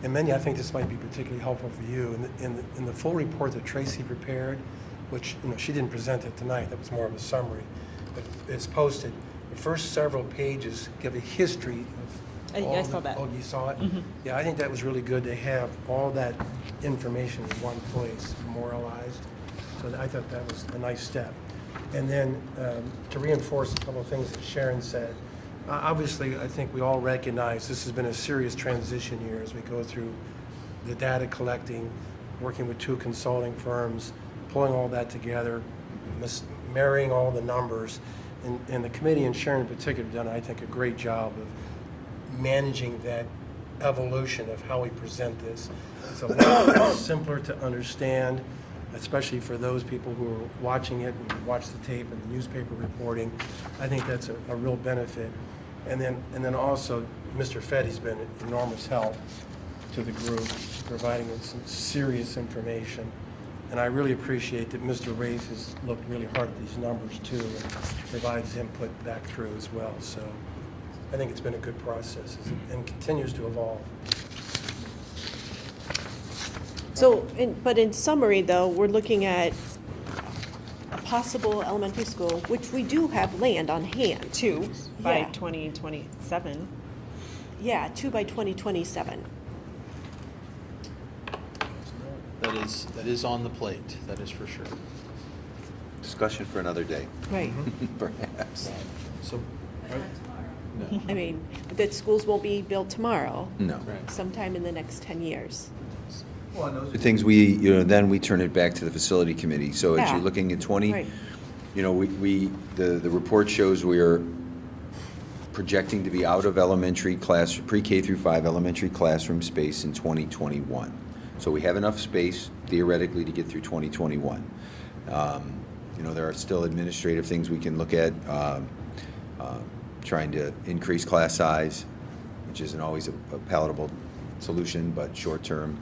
and Many, I think this might be particularly helpful for you, in the full report that Tracy prepared, which, she didn't present it tonight, that was more of a summary, but it's posted. The first several pages give a history of all I saw that. Oh, you saw it? Yeah, I think that was really good to have all that information in one place, memorialized. So I thought that was a nice step. And then to reinforce a couple of things that Sharon said, obviously, I think we all recognize this has been a serious transition year as we go through the data collecting, working with 2 consulting firms, pulling all that together, marrying all the numbers. And the committee, and Sharon in particular, have done, I think, a great job of managing that evolution of how we present this. It's a lot simpler to understand, especially for those people who are watching it and watch the tape and the newspaper reporting. I think that's a real benefit. And then also, Mr. Fetty's been an enormous help to the group, providing us some serious information. And I really appreciate that Mr. Rafe has looked really hard at these numbers too, and provides input back through as well. So I think it's been a good process and continues to evolve. So, but in summary, though, we're looking at a possible elementary school, which we do have land on hand. 2 by Yeah. 2027. Yeah, 2 by 2027. That is on the plate, that is for sure. Discussion for another day, Right. perhaps. So, no. I mean, that schools won't be built tomorrow. No. Right. Sometime in the next 10 years. Well, and those are things then we turn it back to the facility committee. So as Yeah. you're looking at 20, Right. the report shows we're projecting to be out of pre-K through 5 elementary classroom space in 2021. So we have enough space theoretically to get through 2021. There are still administrative things we can look at, trying to increase class size, which isn't always a palatable solution, but short term.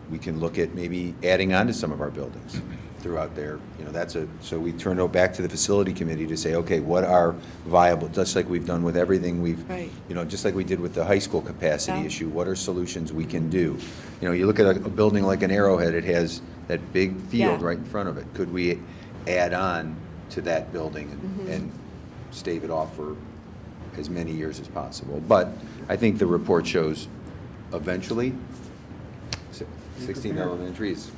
We can look at maybe adding on to some of our buildings throughout there. So we turn it back to the facility committee to say, okay, what are viable, just like we've done with everything Right. just like we did with the high school capacity Yeah. issue, what are solutions we can do? You look at a building like an Arrowhead, it has that big field Yeah. right in front of it. Could we add on to that building and stave it off for as many years as possible? But I think the report shows eventually 16 elementary is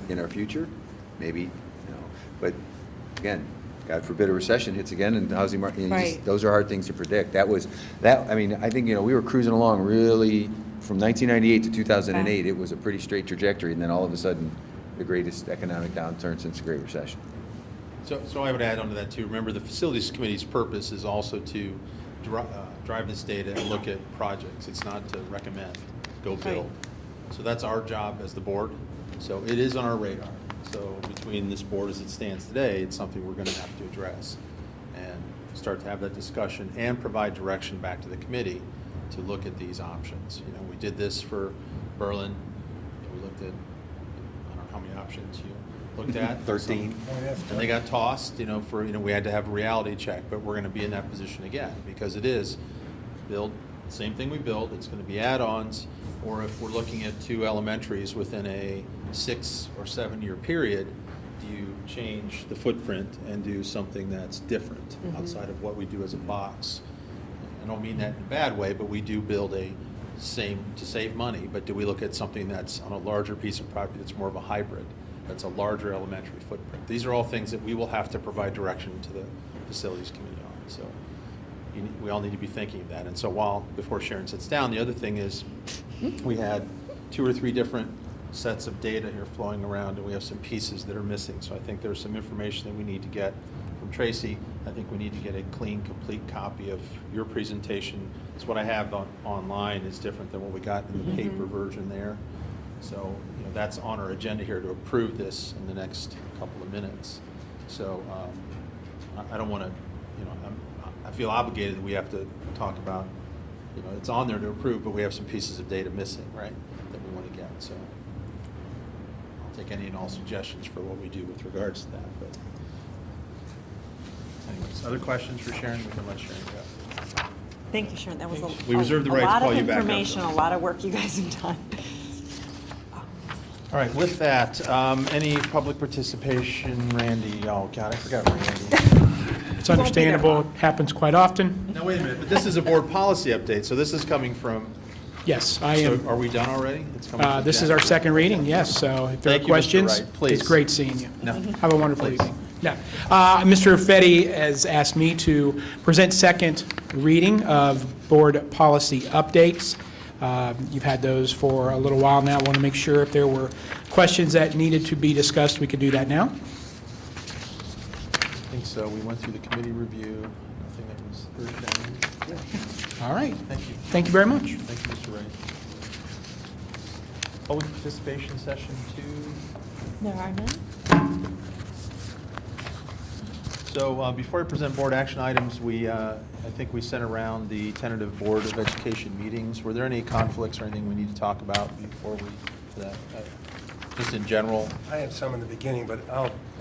in our future, maybe, but again, God forbid a recession hits again and the housing market, Right. those are hard things to predict. I think, we were cruising along really from 1998 to 2008. It was a pretty straight trajectory, and then all of a sudden, the greatest economic downturn since the Great Recession. So I would add on to that too. Remember, the facilities committee's purpose is also to drive this data and look at projects. It's not to recommend, go build. So that's our job as the board. So it is on our radar. So between this board as it stands today, it's something we're going to have to address and start to have that discussion and provide direction back to the committee to look at these options. We did this for Berlin. We looked at, I don't know how many options you looked at. 13. And they got tossed, we had to have a reality check, but we're going to be in that position again because it is build, same thing we build, it's going to be add-ons, or if we're looking at 2 elementaries within a 6 or 7 year period, do you change the footprint and do something that's different outside of what we do as a box? I don't mean that in a bad way, but we do build to save money, but do we look at something that's on a larger piece of property that's more of a hybrid? That's a larger elementary footprint. These are all things that we will have to provide direction to the facilities committee on. So we all need to be thinking of that. And so before Sharon sits down, the other thing is we had 2 or 3 different sets of data here flowing around, and we have some pieces that are missing. So I think there's some information that we need to get from Tracy, I think we need to get a clean, complete copy of your presentation. It's what I have online is different than what we got in the paper version there. So, that's on our agenda here to approve this in the next couple of minutes. So, I don't want to, I feel obligated that we have to talk about, it's on there to approve, but we have some pieces of data missing, right, that we want to get. So I'll take any and all suggestions for what we do with regards to that. But anyways, other questions for Sharon? We can let Sharon go. Thank you, Sharon. That was We reserve the right to call you back up, A lot of information, though. a lot of work you guys have done. All right, with that, any public participation? Randy, oh God, I forgot Randy. It's understandable, it happens quite often. Now, wait a minute, but this is a board policy update, so this is coming from, Yes, I am. so are we done already? It's coming from This is Jen? our second reading, yes, so if there Thank are you, Mr. questions, Wright. Please. it's great seeing you. No. Have a wonderful Please. evening. No. Mr. Fetty has asked me to present second reading of board policy updates. You've had those for a little while now. I want to make sure if there were questions that needed to be discussed, we could do that now. I think so. We went through the committee review. Nothing that was urgent. All right. Thank you. Thank you very much. Thank you, Mr. Wright. Public participation session 2. There are none. So before I present board action items, I think we sent around the tentative Board of Education meetings. Were there any conflicts or anything we need to talk about before just in general? I had some in the beginning, but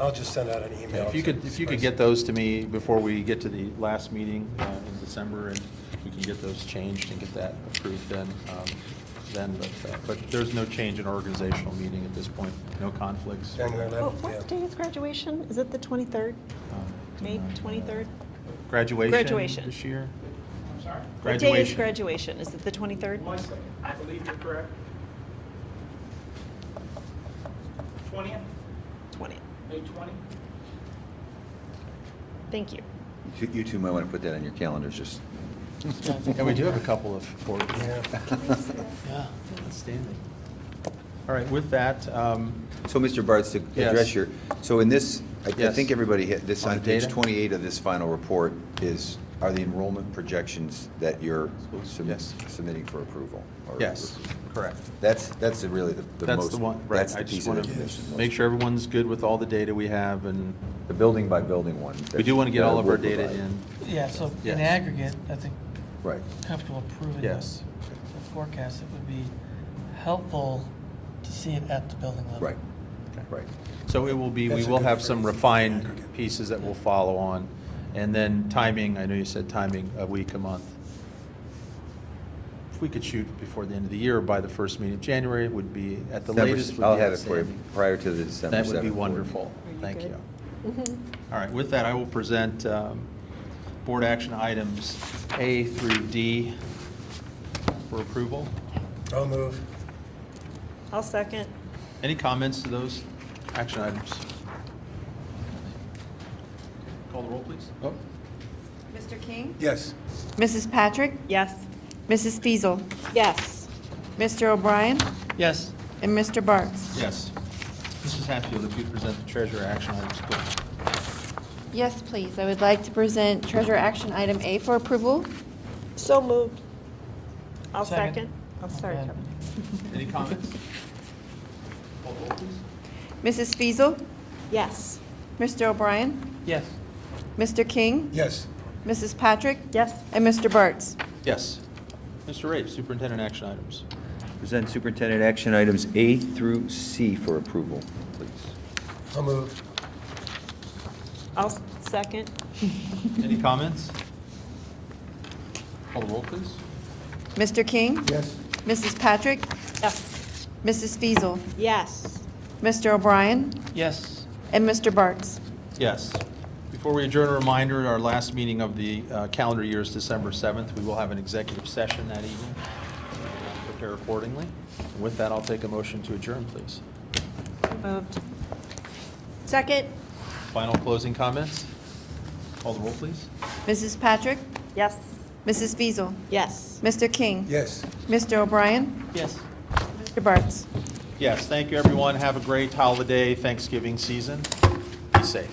I'll just send out an email. If you could get those to me before we get to the last meeting in December, and we can get those changed and get that approved then. But there's no change in organizational meeting at this point, no conflicts. January 11th, yeah. What day is graduation? Is it the 23rd? May 23rd? Graduation this year? I'm sorry? What day is graduation? Is it the 23rd? 1 second. I believe you're correct. 20th? 20th. May 20th? Thank you. You two might want to put that on your calendars, just. Yeah, we do have a couple of boards. Yeah. Outstanding. All right, with that, So, Mr. Bartz, to Yes. address your, so in this, I Yes. think everybody hit this On on the page data? 28 of this final report are the enrollment projections that you're Yes. submitting for approval? or- yes, correct. That's really the most. That's the one, right. That's I the just piece of want to information. most- make sure everyone's good with all the data we have, and The building by building one. we do want to get that all of our will data provide. in. Yeah, so Yes. in aggregate, I think Right. comfortable approving Yes. the forecast. It would be helpful to see it at the building level. Right, right. So it will be, we That's a will good have some phrase, refined aggregate. pieces that will follow on. And then timing, I know you said timing, a week, a month. If we could shoot before the end of the year, by the first meeting of January, it would be, at the December- latest, would I'll be have it for you outstanding. prior to the December 7th. That would be board. wonderful. you Thank good? you. All right, with that, I will present board action items A through D for approval. I'll move. I'll second. Any comments to those action items? Call the roll, please. Oh, Mr. King? Yes. Mrs. Patrick? Yes. Mrs. Fiesel, Yes. Mr. O'Brien? Yes. And Mr. Bartz? yes. Mrs. Hatfield, if you present the treasurer action items, please. Yes, please. I would like to present Treasure Action Item A for approval. So moved. I'll Second. second. I'm sorry, Okay. Kevin. Any comments? Call the roll, please. Mrs. Fiesel, Yes. Mr. O'Brien? Yes. Mr. King? Yes. Mrs. Patrick? Yes. And Mr. Bartz? Yes. Mr. Rape, superintendent action items. Present superintendent action items A through C for approval, please. I'll move. I'll second. Any comments? Call the roll, please. Mr. King? Yes. Mrs. Patrick? Yes. Mrs. Fiesel, Yes. Mr. O'Brien? Yes. And Mr. Bartz? Yes. Before we adjourn, a reminder, our last meeting of the calendar year is December 7th. We will have an executive session that evening. Prepare accordingly. And with that, I'll take a motion to adjourn, please. Moved. Second. Final closing comments? Call the roll, please. Mrs. Patrick? Yes. Mrs. Fiesel, Yes. Mr. King? Yes. Mr. O'Brien? Yes. Mr. Bartz? Yes, thank you, everyone. Have a great holiday Thanksgiving season. Be safe.